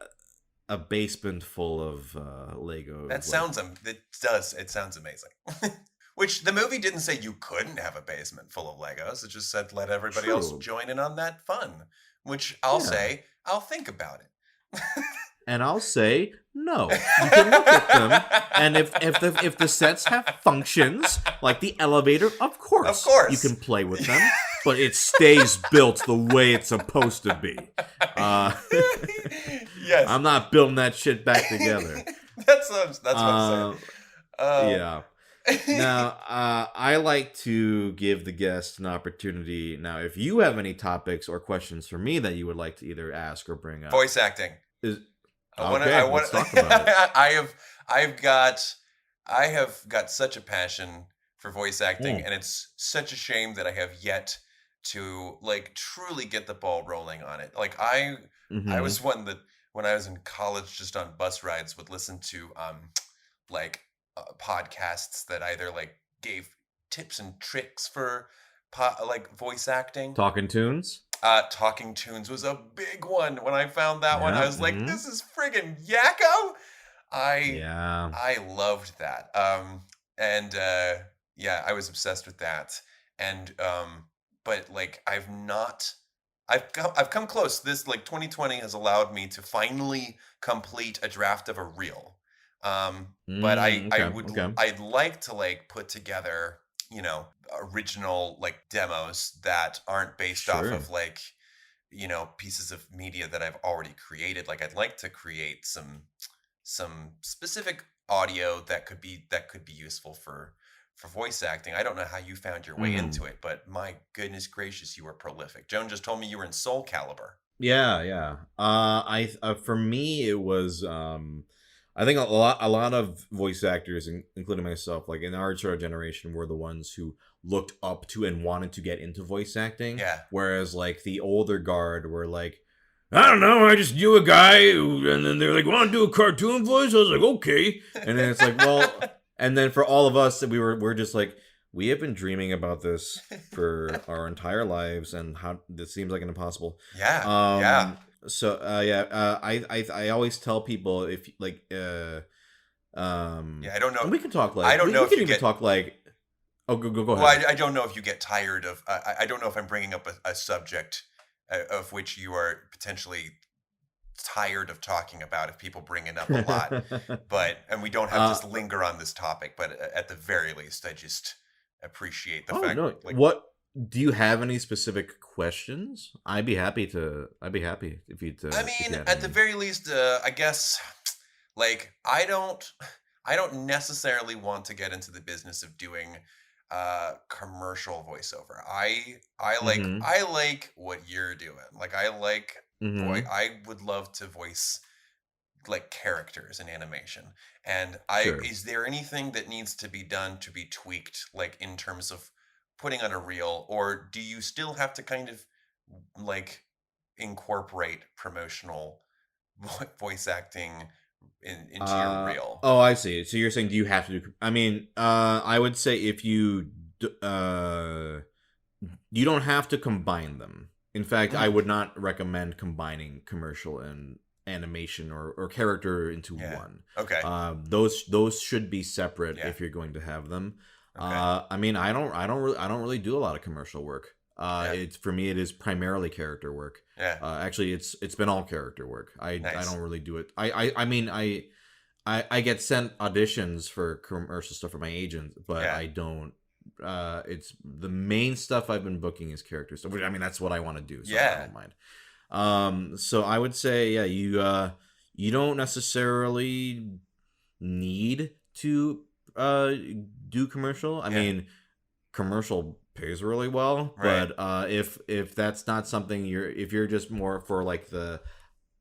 A basement full of Lego. It sounds amazing. Which the movie didn't say you couldn't have a basement full of Legos. It just said let everybody else join in on that fun. Which I'll say, I'll think about it. And I'll say no. You can look at them, and if the sets have functions like the elevator, of course you can play with them. But it stays built the way it's supposed to be. Yes. I'm not building that shit back together. That's what I'm saying. Yeah. Now, I like to give the guest an opportunity. Now, if you have any topics or questions for me that you would like to either ask or bring up, voice acting. is Let's talk about it. I have got such a passion for voice acting, and it's such a shame that I have yet to like truly get the ball rolling on it. Like I was one that when I was in college, just on bus rides, would listen to podcasts that either like gave tips and tricks for like voice acting. Talking Tunes. Talking Tunes was a big one. When I found that one, I was like, "This is friggin' Yakko!" I loved that. I was obsessed with that. And but like I've come close. This like 2020 has allowed me to finally complete a draft of a reel. But I'd like to like put together, original like demos that aren't based off of like, pieces of media that I've already created. Like I'd like to create some specific audio that could be useful for voice acting. I don't know how you found your way into it, but my goodness gracious, you were prolific. Joan just told me you were in Soul Calibur. Yeah. For me it was I think a lot of voice actors, including myself, like in our sort of generation, were the ones who looked up to and wanted to get into voice acting. Yeah. Whereas like the older guard were like, I don't know, I just knew a guy and then they're like, want to do a cartoon voice? I was like, okay. And then it's like, well, and then for all of us, we're just like, we have been dreaming about this for our entire lives, and how this seems like an impossible. Yeah. So I always tell people, if like I don't know. We can talk like I don't know we if can you even get talk like. Oh, go ahead. Well, I don't know if you get tired of. I don't know if I'm bringing up a subject of which you are potentially tired of talking about if people bring it up a lot. And we don't have to linger on this topic. But at the very least, I just appreciate the fact. No. Like, what do you have any specific questions? I'd be happy if you. I mean, at the very least, I guess, like I don't necessarily want to get into the business of doing commercial voiceover. I like what you're doing. Like I like I would love to voice like characters in animation. And is there anything that needs to be done to be tweaked, like in terms of putting on a reel, or do you still have to kind of like incorporate promotional voice acting into your reel? Oh, I see. So you're saying, do you have to do? I mean, I would say if you don't have to combine them. In fact, I would not recommend combining commercial and animation or character into one. Okay. Those should be separate if you're going to have them. Okay. I mean, I don't really do a lot of commercial work. It's for me, it is primarily character work. Yeah. Actually, it's been all character work. I don't really do it. I mean, I get sent auditions for commercial stuff from my agent, but I don't. It's the main stuff I've been booking is character stuff. Which, I mean, that's what I want to do. So I don't mind. So I would say, you don't necessarily need to do commercial. I mean, commercial pays really well, right. But if that's not something if you're just more for like the,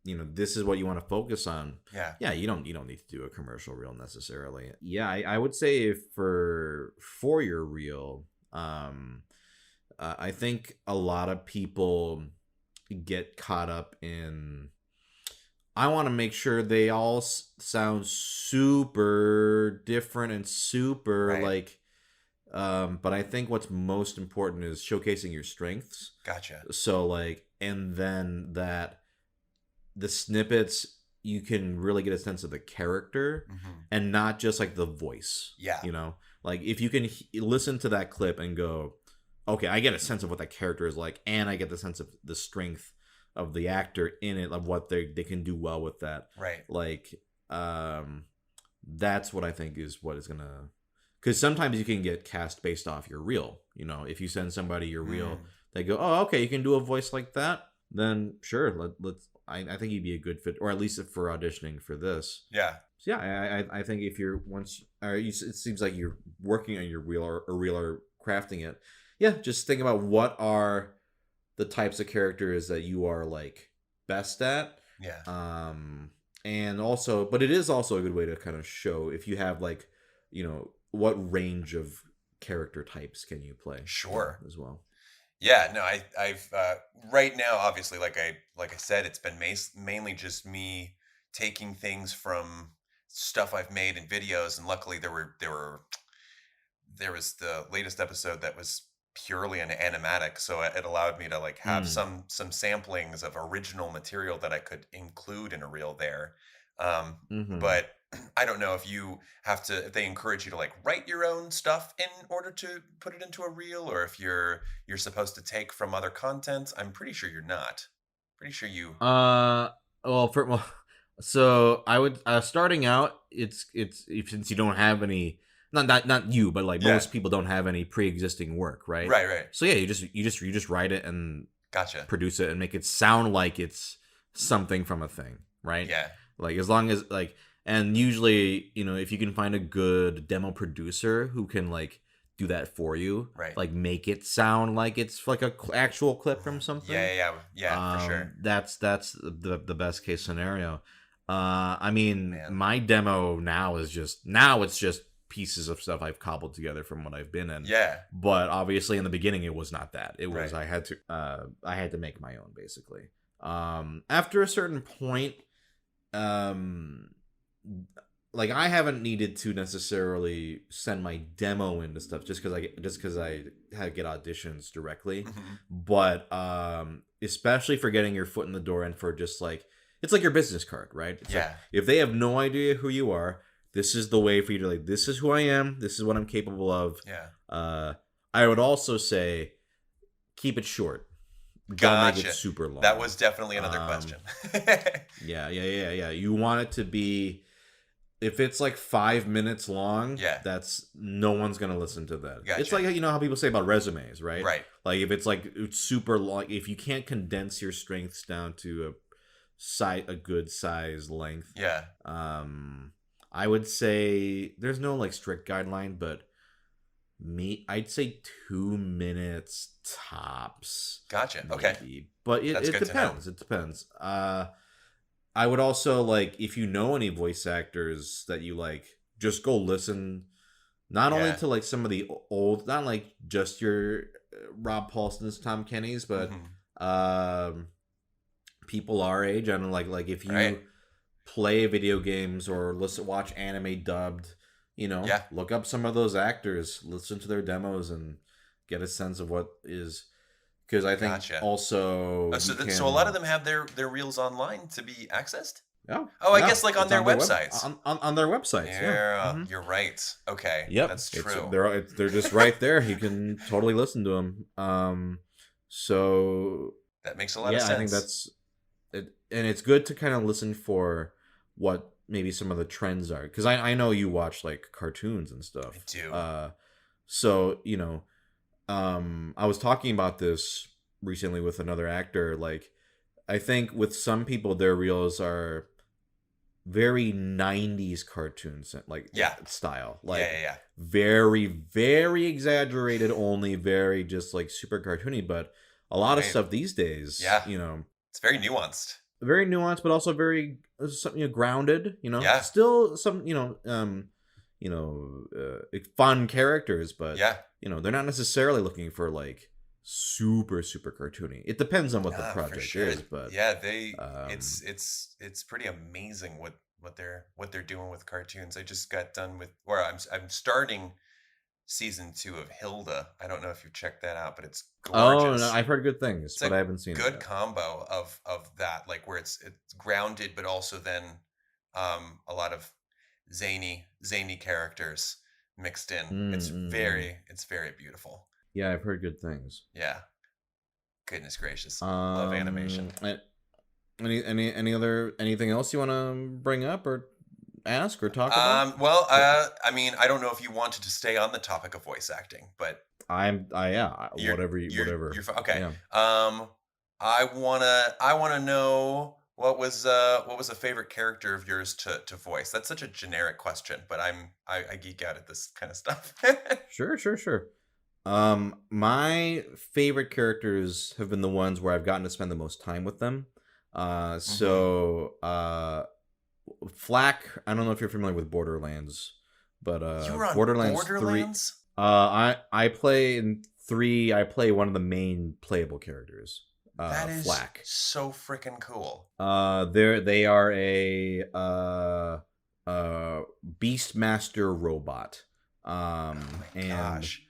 this is what you want to focus on. You don't need to do a commercial reel necessarily. I would say if for your reel, I think a lot of people get caught up in, I want to make sure they all sound super different and super like, but I think what's most important is showcasing your strengths. Gotcha. So like, and then that the snippets, you can really get a sense of the character and not just like the voice. Like if you can listen to that clip and go, okay, I get a sense of what that character is like, and I get the sense of the strength of the actor in it, of what they can do well with that. Right. Like, that's what I think is what is gonna, because sometimes you can get cast based off your reel. If you send somebody your reel, they go, oh, okay, you can do a voice like that, then sure, let's. I think you'd be a good fit, or at least for auditioning for this. Yeah. So yeah, I think if you're it seems like you're working on your reel or crafting it. Yeah, just think about what are the types of characters that you are like best at. Yeah. And also, but it is also a good way to kind of show if you have like, what range of character types can you play? Sure. As well. Yeah, no, I've right now, obviously, like I said, it's been mainly just me taking things from stuff I've made in videos, and luckily there was the latest episode that was purely an animatic, so it allowed me to like have some samplings of original material that I could include in a reel there. But I don't know if you have to, if they encourage you to like write your own stuff in order to put it into a reel, or if you're supposed to take from other content. I'm pretty sure you're not. Pretty sure you. So I would starting out. It's since you don't have any. Not you, but like most people don't have any pre-existing work, right? Right. So yeah, you just write it and Gotcha. Produce it and make it sound like it's something from a thing, right? Yeah. Like as long as like, and usually if you can find a good demo producer who can like do that for you, right? Like make it sound like it's like a actual clip from something. Yeah, for sure. That's the best case scenario. I mean, my demo now it's just pieces of stuff I've cobbled together from what I've been in. Yeah. But obviously in the beginning it was not that. It was I had to make my own basically. After a certain point, like I haven't needed to necessarily send my demo into stuff just because I had to get auditions directly. But especially for getting your foot in the door and for just like it's like your business card, right? It's like, if they have no idea who you are, this is the way for you to like, this is who I am. This is what I'm capable of. Yeah. I would also say keep it short. Don't make it super long. That was definitely another question. Yeah. You want it to be, if it's like 5 minutes long, that's no one's going to listen to that. Gotcha. It's like, how people say about resumes, right? Right. Like if it's like it's super long, if you can't condense your strengths down to a good size length. Yeah. I would say there's no like strict guideline, but I'd say 2 minutes tops. Gotcha. Maybe. Okay. But it depends. It depends. I would also like, if you know any voice actors that you like, just go listen. Not only to like some of the old, not like just your Rob Paulson's, Tom Kenny's, but people our age. I don't know, like if you play video games or watch anime dubbed, look up some of those actors, listen to their demos, and get a sense of what is. Because I think also, so a lot of them have their reels online to be accessed. Yeah. Oh, I guess like on their websites. On their websites. Yeah, you're right. Okay. Yep, that's true. They're just right there. You can totally listen to them. So that makes a lot of sense. I think that's it, and it's good to kind of listen for what maybe some of the trends are. Because I know you watch like cartoons and stuff. I do. So I was talking about this recently with another actor. Like, I think with some people, their reels are very 90s cartoons, like style. Like, very, very exaggerated, only very just like super cartoony. But a lot of stuff these days, it's very nuanced. Very nuanced, but also very grounded. Still some fun characters, but they're not necessarily looking for like super cartoony. It depends on what the project is, but it's pretty amazing what they're doing with cartoons. I just got done with, or I'm starting season 2 of Hilda. I don't know if you've checked that out, but it's gorgeous. Oh no, I've heard good things, but I haven't seen it. Good combo of that, like where it's grounded, but also then a lot of zany characters mixed in. It's very beautiful. Yeah, I've heard good things. Yeah. Goodness gracious. Love animation. Anything else you want to bring up or ask or talk about? Well, I mean, I don't know if you wanted to stay on the topic of voice acting, but whatever. You're okay. Yeah. I wanna know What was a favorite character of yours to voice? That's such a generic question, but I geek out at this kind of stuff. Sure, sure, sure. My favorite characters have been the ones where I've gotten to spend the most time with them. Hmm. Flack. I don't know if you're familiar with Borderlands, but You were on Borderlands 3. Borderlands? I play in 3. I play one of the main playable characters. That is Flack. so freaking cool. They are a Beastmaster robot. Oh my And gosh.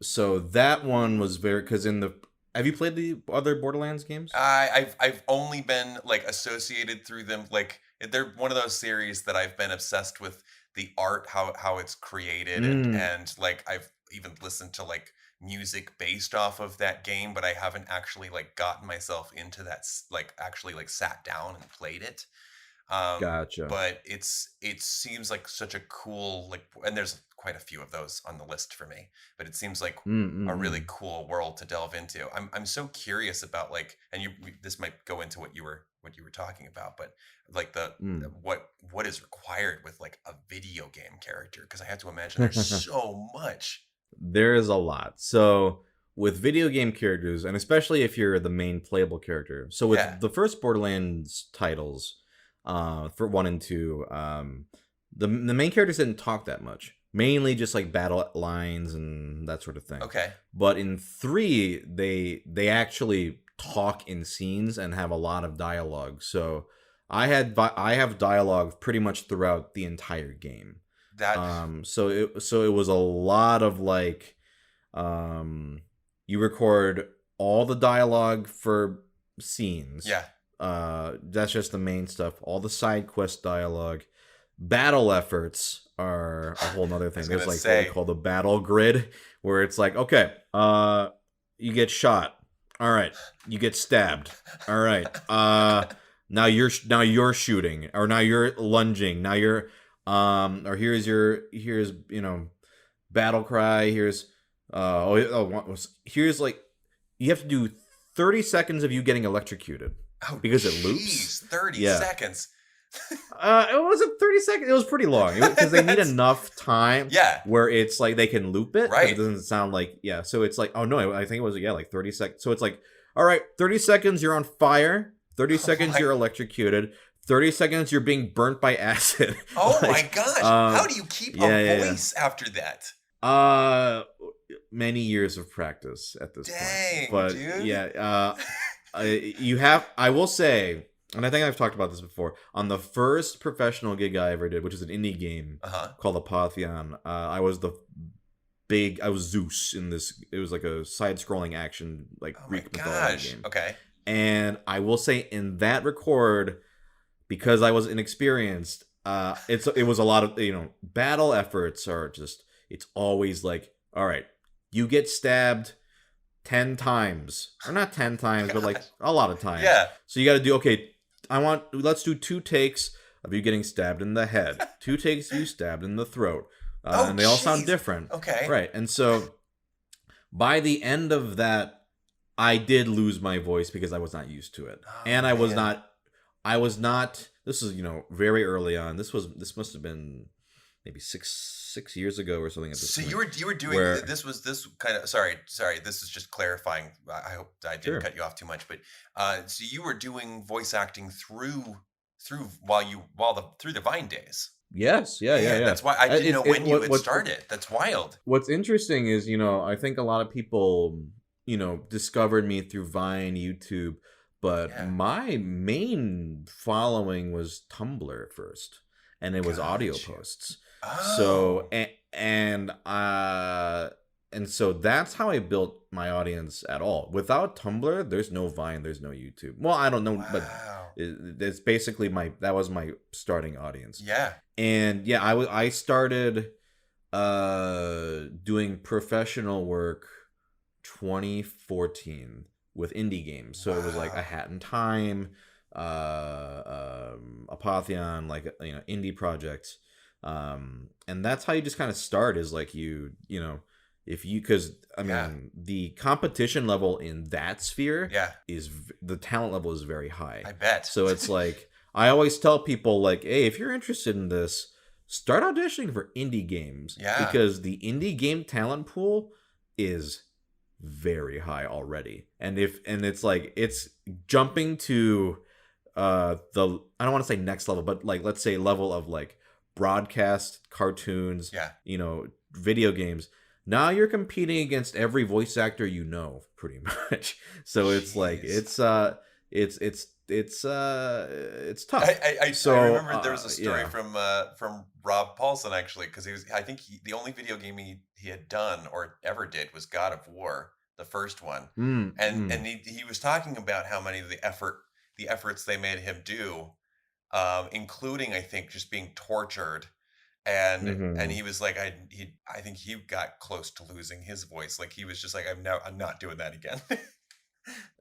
so that one was very, because in the have you played the other Borderlands games? I've only been like associated through them. Like they're one of those series that I've been obsessed with the art, how it's created, Mm, and like I've even listened to like music based off of that game, but I haven't actually like gotten myself into that like actually like sat down and played it. gotcha. But it seems like such a cool like, and there's quite a few of those on the list for me. But it seems like Mm, a mm, really mm. cool world to delve into. I'm so curious about like, and this might go into what you were talking about, but like Mm. what is required with like a video game character? Because I have to imagine there's so much. There is a lot. So with video game characters, and especially if you're the main playable character. So Yeah. with the first Borderlands titles, for 1 and 2, the main characters didn't talk that much. Mainly just like battle lines and that sort of thing. Okay. But in 3, they actually talk in scenes and have a lot of dialogue. So I have dialogue pretty much throughout the entire game. That. So it was a lot of like, um, you record all the dialogue for scenes. Yeah. That's just the main stuff. All the side quest dialogue, battle efforts are a whole nother I thing. was There's gonna like what we say. call the battle grid, where it's like, okay, you get shot. All right, you get stabbed. All right, now you're shooting, or now you're lunging. Now you're or here's battle cry. Here's like, you have to do 30 seconds of you getting electrocuted Oh, because it loops. jeez, 30 Yeah. seconds. It wasn't 30 seconds. It was pretty long because they need That's, enough time yeah, where it's like they can loop it, but it right. doesn't sound like, yeah. So it's like, oh no, I think it was, yeah, like 30 seconds. So it's like, all right, 30 seconds you're on fire, 30 Oh seconds my, you're electrocuted, 30 seconds you're being burnt by acid. oh my Like, gosh. How do you keep yeah, a yeah, voice after that? yeah. Many years of practice at this point, Dang, but dude. yeah, I will say, and I think I've talked about this before, on the first professional gig I ever did, which is an indie game Uh-huh. called Apotheon. I was Zeus in this. It was like a side-scrolling action, like Oh my Greek mythology gosh. game. Okay. And I will say, in that record, because I was inexperienced, it was a lot of, battle efforts are just, it's always like, all right, you get stabbed 10 times, or not 10 times, but like Gosh. a lot of times. Yeah. So you got to do, okay, let's do 2 takes of you getting stabbed in the head, 2 takes of you stabbed in the throat, Oh, and they all sound jeez. different. Okay. Right. And so by the end of that, I did lose my voice because I was not used to it. Oh And man. I was not, this is, very early on. This must have been maybe 6 years ago or something at this So point. you were doing Where, this kind of, sorry, this is just clarifying. I hope I didn't sure. cut you off too much, but so you were doing voice acting through the Vine days. Yes, yeah, yeah, Man, yeah. that's why I didn't know when you had What started. That's wild. what's interesting is, I think a lot of people, discovered me through Vine, YouTube, but Yeah. my main following was Tumblr first, and it was audio Got you. posts. So Oh. and so that's how I built my audience at all. Without Tumblr, there's no Vine, there's no YouTube. Well, I don't know, but Wow. it's basically that was my starting audience. Yeah. And yeah, I started doing professional work 2014 with indie games. So it was like A Wow. Hat in Time, Apotheon, like, indie projects. And that's how you just kind of start, is like, because I mean the competition level in that sphere is the talent level is very high. I bet. So it's like I always tell people like, hey, if you're interested in this, start auditioning for indie games. Yeah. Because the indie game talent pool is very high already. And it's like it's jumping to I don't want to say next level, but like let's say level of like broadcast, cartoons, video games. Now you're competing against every voice actor you know, pretty much. So it's like it's tough. I remember there was a story from Rob Paulson actually, because the only video game he had done or ever did was God of War, the first one, and he was talking about how many of the efforts they made him do, including I think just being tortured. And he was like, I think he got close to losing his voice. Like he was just like, I'm not doing that again.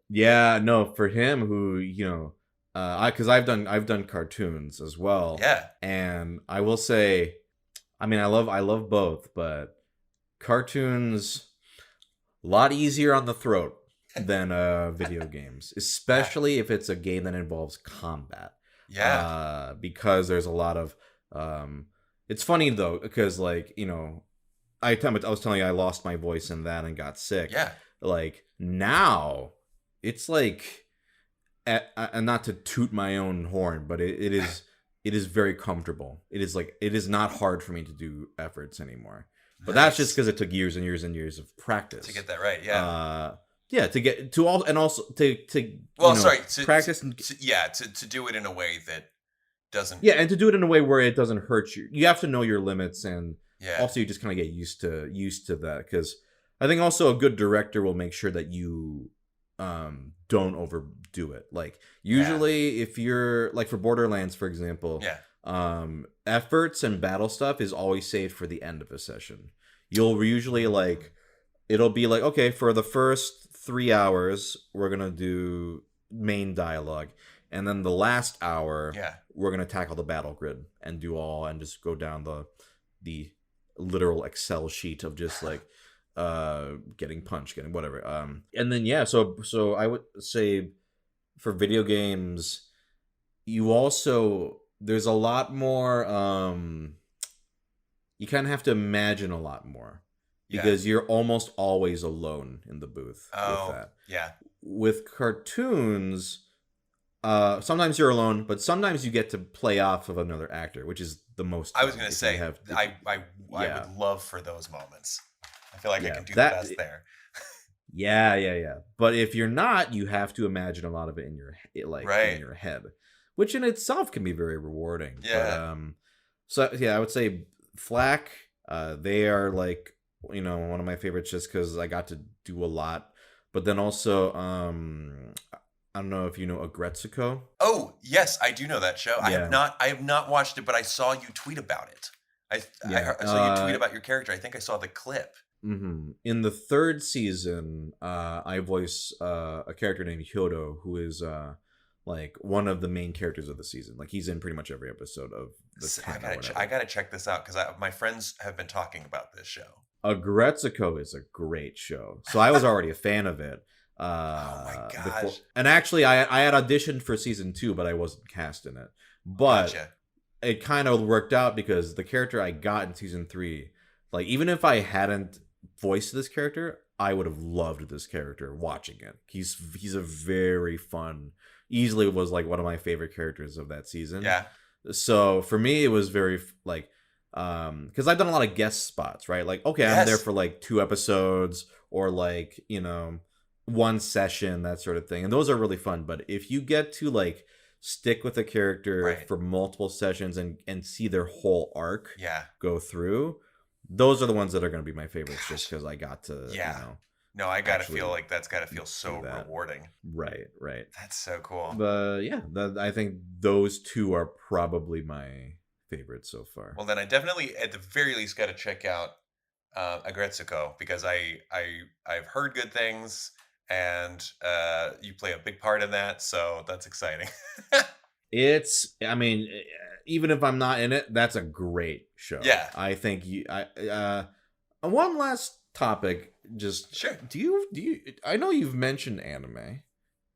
Yeah, no, for him who, because I've done cartoons as well. Yeah. And I will say, I mean, I love both, but cartoons a lot easier on the throat than video games, especially if it's a game that involves combat. Yeah. Because there's a lot of it's funny though, because like, I was telling you I lost my voice in that and got sick. Yeah. Like now it's like, and not to toot my own horn, but it is very comfortable. It is not hard for me to do efforts anymore. But that's just because it took years and years and years of practice to get that right. Yeah. To get to all, and also to practice to do it in a way that doesn't. Yeah, and to do it in a way where it doesn't hurt you. You have to know your limits, and also you just kind of get used to that, because I think also a good director will make sure that you don't overdo it. Like usually if you're like for Borderlands, for example, efforts and battle stuff is always saved for the end of a session. You'll usually like, it'll be like, okay, for the first 3 hours we're gonna do main dialogue, and then the last hour we're gonna tackle the battle grid and just go down the literal Excel sheet of just like getting punched, getting whatever, and then so I would say for video games you also, there's a lot more, you kind of have to imagine a lot more, because you're almost always alone in the booth with that. With cartoons, sometimes you're alone, but sometimes you get to play off of another actor, which is the most. I was going to say, I would love for those moments. I feel like I can do the best there. Yeah. But if you're not, you have to imagine a lot of it in your head, which in itself can be very rewarding. Yeah. But, I would say Flack, they are like, one of my favorites just because I got to do a lot. But then also, I don't know if you know Agretsuko. Oh, yes, I do know that show. Yeah. I have not watched it, but I saw you tweet about it. I saw you tweet about your character. I think I saw the clip. Mm-hmm. In the third season, I voice a character named Hyodo, who is like one of the main characters of the season. Like he's in pretty much every episode of the. I gotta check this out because my friends have been talking about this show. Agretsuko is a great show, so I was already a fan of it. Oh my gosh! Before. And actually, I had auditioned for season 2, but I wasn't cast in it. But it kind of worked out because the character I got in season 3, like even if I hadn't voiced this character, I would have loved this character watching it. He's a very fun, easily was like one of my favorite characters of that season. Yeah. So for me, it was very like, because I've done a lot of guest spots, right? Like, okay, I'm there for like 2 episodes or like, 1 session, that sort of thing. And those are really fun. But if you get to like stick with a character for multiple sessions and see their whole arc go through, those are the ones that are going to be my favorites. Just because I got to, No, I gotta feel like that's gotta feel so rewarding. Right. That's so cool. But I think those 2 are probably my favorites so far. Well, then I definitely, at the very least, got to check out Agretsuko because I've heard good things, and you play a big part in that, so that's exciting. I mean, even if I'm not in it, that's a great show. Yeah, I think one last topic, just sure. Do you? I know you've mentioned anime,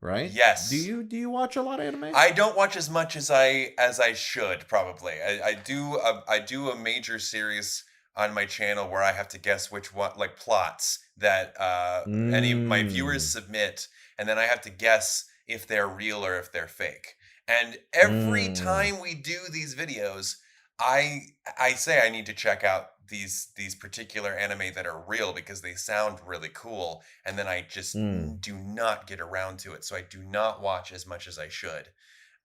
right? Yes. Do you watch a lot of anime? I don't watch as much as I should probably. I do a major series on my channel where I have to guess which one, like plots that any of my viewers submit, and then I have to guess if they're real or if they're fake. And every time we do these videos, I say I need to check out these particular anime that are real because they sound really cool, and then I just do not get around to it. So I do not watch as much as I should.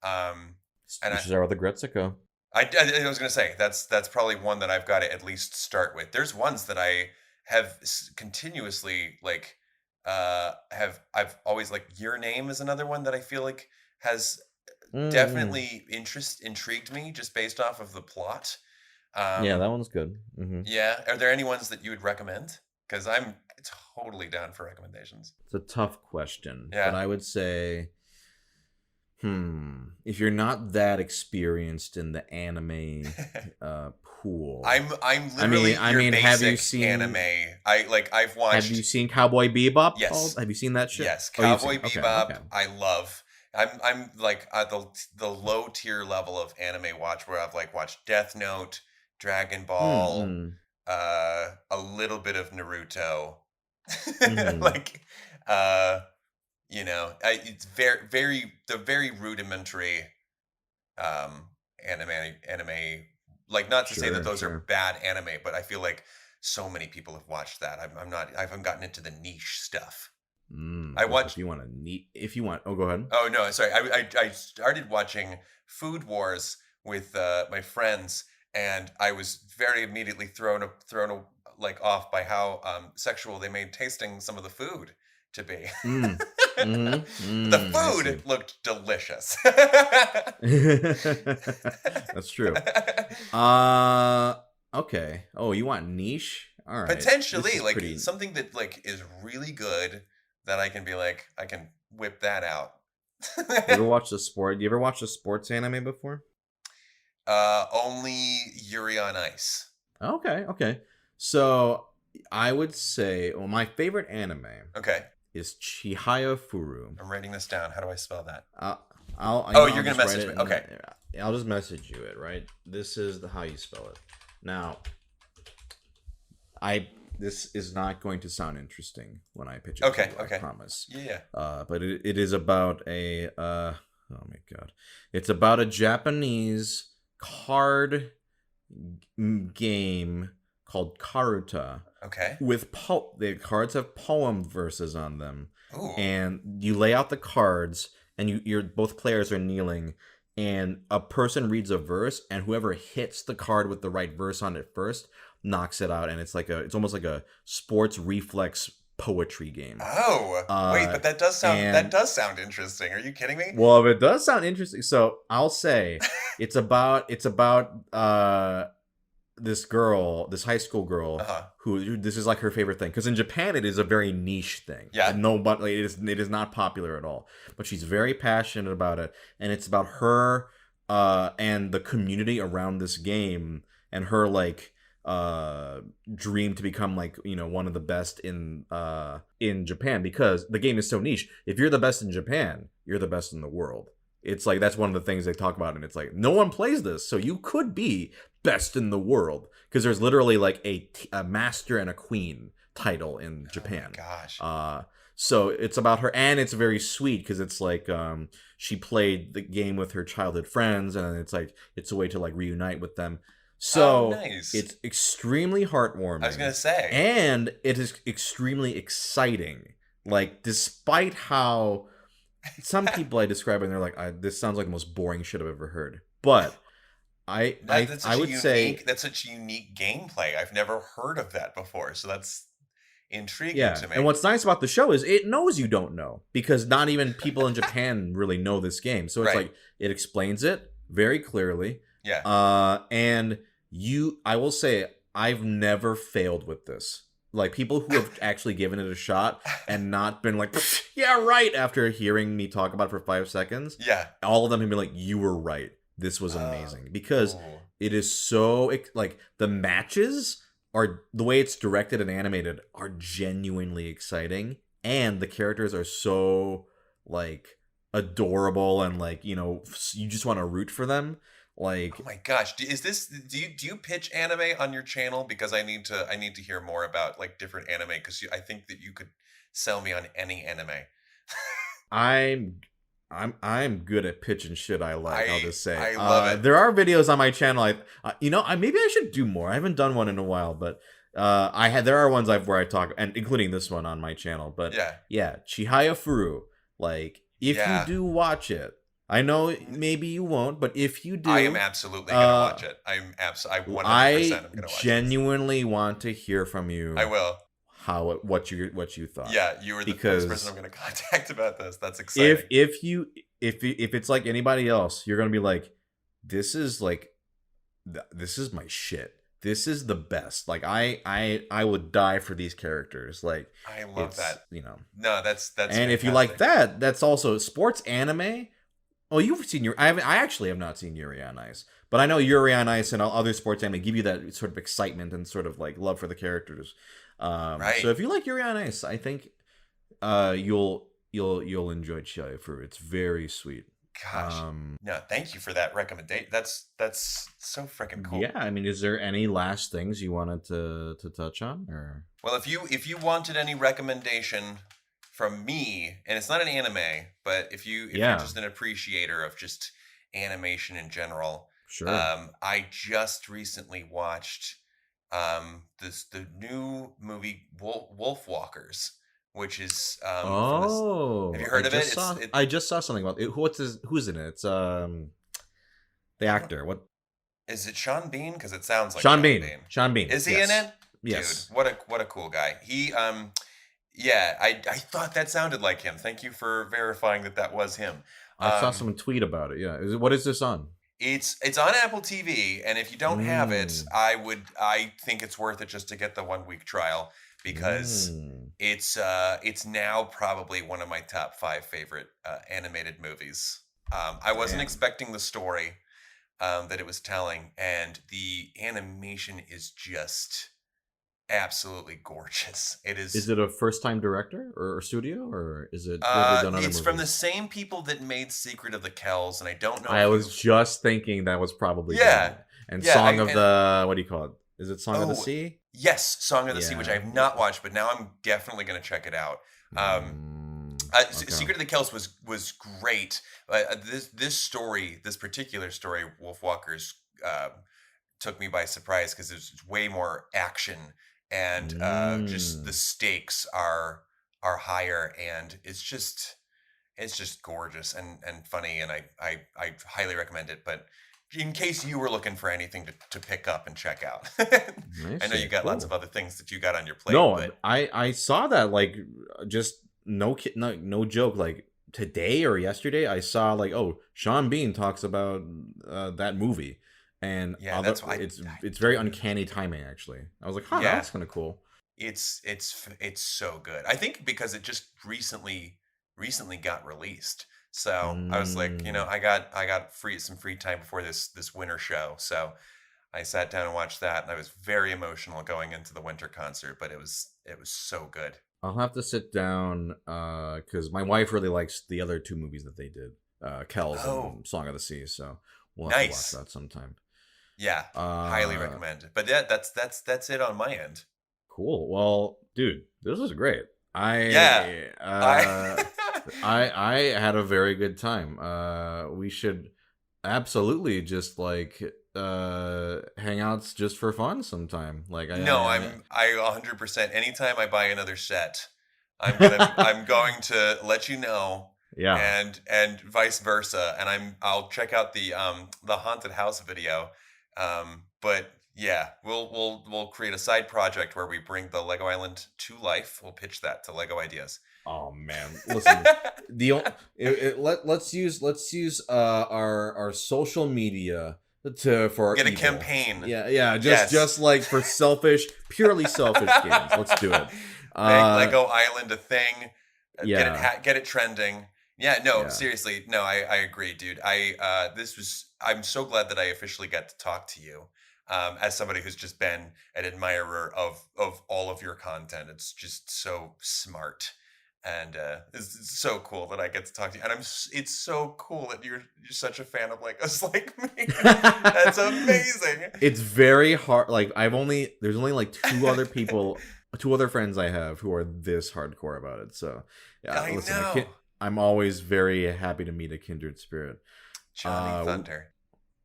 And you should start with the Gretzico. I was gonna say that's probably one that I've got to at least start with. There's ones that I have continuously like I've always like Your Name is another one that I feel like has definitely intrigued me just based off of the plot. Yeah, that one's good. Yeah, are there any ones that you would recommend? Because I'm totally down for recommendations. It's a tough question, but I would say, if you're not that experienced in the anime pool, I'm literally basic have you seen anime? I've watched. Have you seen Cowboy Bebop? Yes. Have you seen that shit? Yes, Cowboy Bebop. Okay. I love. I'm like at the low tier level of anime watch where I've like watched Death Note, Dragon Ball, a little bit of Naruto, like it's very rudimentary anime. Like, not to say that those are bad anime, but I feel like so many people have watched that. I haven't gotten into the niche stuff. I watched. Go ahead. Oh no, sorry. I started watching Food Wars with my friends, and I was very immediately thrown off by how sexual they made tasting some of the food to be. The food looked delicious. That's true. Okay. Oh, you want niche? All right. Potentially, like something that like is really good that I can be like, I can whip that out. You ever watch the sports anime before? Only Yuri on Ice. Okay. So I would say, my favorite anime. Okay. Is Chihaya Furu. I'm writing this down. How do I spell that? You're gonna message me. Okay. I'll just message you it. Right. This is how you spell it. Now, this is not going to sound interesting when I pitch it. Okay. To you, I promise. Yeah. But it is about a. Oh my god! It's about a Japanese card game called Karuta. Okay. With the cards have poem verses on them. Ooh. And you lay out the cards, and you're both players are kneeling, and a person reads a verse, and whoever hits the card with the right verse on it first knocks it out, and it's almost like a sports reflex poetry game. Oh, wait, but that does sound interesting. Are you kidding me? Well, if it does sound interesting, so I'll say it's about this high school girl, who this is like her favorite thing, because in Japan it is a very niche thing. Yeah, it is not popular at all. But she's very passionate about it, and it's about her and the community around this game, and her like dream to become like one of the best in Japan, because the game is so niche. If you're the best in Japan, you're the best in the world. It's like that's one of the things they talk about, and it's like no one plays this, so you could be best in the world, because there's literally like a master and a queen title in Japan. Oh my gosh. So it's about her, and it's very sweet because it's like she played the game with her childhood friends, and it's like it's a way to like reunite with them. So nice. It's extremely heartwarming. I was gonna say, and it is extremely exciting. Like, despite how some people I describe it, and they're like, this sounds like the most boring shit I've ever heard. But I would say that's such unique gameplay. I've never heard of that before, so that's intriguing to me. And what's nice about the show is it knows you don't know, because not even people in Japan really know this game. So it's like it explains it very clearly. Yeah. And I will say, I've never failed with this. Like, people who have actually given it a shot and not been like, yeah, right, after hearing me talk about it for 5 seconds. Yeah. All of them have been like, you were right. This was amazing. Because it is so, like, the matches are the way it's directed and animated are genuinely exciting, and the characters are so like adorable and like you just want to root for them. Like, oh my gosh, is this do you pitch anime on your channel? Because I need to hear more about like different anime because I think that you could sell me on any anime. I'm good at pitching shit I like. I'll just say. I love it. There are videos on my channel. Maybe I should do more. I haven't done one in a while, but there are ones where I talk, and including this one on my channel. But yeah, Chihaya Furu. Like, if you do watch it, I know maybe you won't, but if you do, I am absolutely gonna watch it. I 100% am gonna watch it. I genuinely want to hear from you. I will. What you thought? Yeah, you were the first person I'm going to contact about this. That's exciting. If it's like anybody else, you're going to be like, this is my shit. This is the best. Like I would die for these characters. Like I love that. No, that's and fantastic. if you like that, that's also sports anime. Oh, you've seen I actually have not seen Yuri on Ice, but I know Yuri on Ice and other sports anime give you that sort of excitement and sort of like love for the characters. Right. So if you like Yuri on Ice, I think you'll enjoy Chihaya Furu. It's very sweet. Gosh. No, thank you for that recommendation. That's so freaking cool. Yeah, I mean, is there any last things you wanted to touch on, or? Well, if you wanted any recommendation from me, and it's not an anime, but if you're just an appreciator of just animation in general, sure. I just recently watched the new movie Wolf Walkers, which is have you heard of it? I just saw something about it. Who's in it? It's the actor. What is it? Sean Bean? Because it sounds like Sean Bean. Sean Bean. Is he in it? Yes. Dude, what a cool guy. He I thought that sounded like him. Thank you for verifying that was him. I saw someone tweet about it. Yeah. What is this on? It's on Apple TV, and if you don't have it, I think it's worth it just to get the 1 week trial because it's now probably one of my top 5 favorite animated movies. I wasn't expecting the story that it was telling, and the animation is just absolutely gorgeous. It is. Is it a first-time director or studio, or is it? It's from the same people that made Secret of the Kells, and I don't know. I was just thinking that was probably And Song of the what do you call it? Is it Song of the Sea? Yes, Song of the Sea, which I have not watched, but now I'm definitely going to check it out. Okay. Secret of the Kells was great. This particular story, Wolf Walkers, took me by surprise because there's way more action and just the stakes are higher, and it's just gorgeous and funny, and I highly recommend it. But in case you were looking for anything to pick up and check out, I know you got lots of other things that you got on your plate. No, but I saw that like just no joke, like today or yesterday I saw like, oh, Sean Bean talks about that movie. And that's why it's very uncanny timing. Actually, I was like, "Huh, that's kind of cool." It's so good. I think because it just recently got released, so I was like, I got some free time before this winter show, so I sat down and watched that, and I was very emotional going into the winter concert. But it was so good. I'll have to sit down because my wife really likes the other 2 movies that they did, Kells and Song of the Sea. So we'll have to watch that sometime. Yeah, highly recommend it. But yeah, that's it on my end. Cool. Well, dude, this was great. I had a very good time. We should absolutely just like hang out just for fun sometime. Like I 100%. Anytime I buy another set, I'm going to let you know. Yeah. And vice versa. And I'll check out the haunted house video. But yeah, we'll create a side project where we bring the Lego Island to life. We'll pitch that to Lego Ideas. Oh man, listen. Let's use our social media for get a evil. Campaign. Yeah. Just like for purely selfish games. Let's do it. Make Lego Island a thing. Get it trending. Yeah, no, seriously, no, I agree, dude. I'm so glad that I officially got to talk to you. as somebody who's just been an admirer of all of your content. It's just so smart. And it's so cool that I get to talk to you. And it's so cool that you're such a fan of like us like me. That's amazing. It's very hard. Like there's only like two other friends I have who are this hardcore about it. So yeah, I listen, know. I'm always very happy to meet a kindred spirit. Johnny Thunder.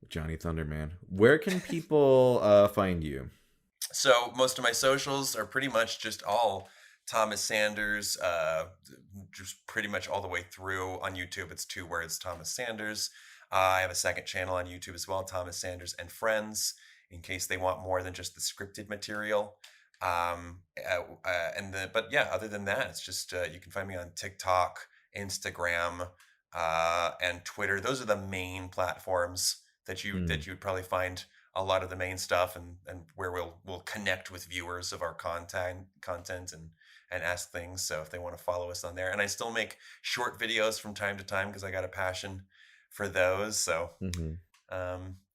Johnny Thunder, man. Where can people find you? So most of my socials are pretty much just all Thomas Sanders, just pretty much all the way through. On YouTube, it's 2 words, Thomas Sanders. I have a second channel on YouTube as well, Thomas Sanders and Friends, in case they want more than just the scripted material. But yeah, other than that, it's just you can find me on TikTok, Instagram, and Twitter. Those are the main platforms that you'd probably find a lot of the main stuff, and where we'll connect with viewers of our content and ask things. So if they want to follow us on there, and I still make short videos from time to time because I got a passion for those. So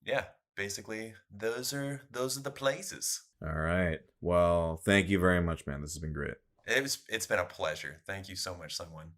yeah, basically those are the places. All right. Well, thank you very much, man. This has been great. It's been a pleasure. Thank you so much, someone.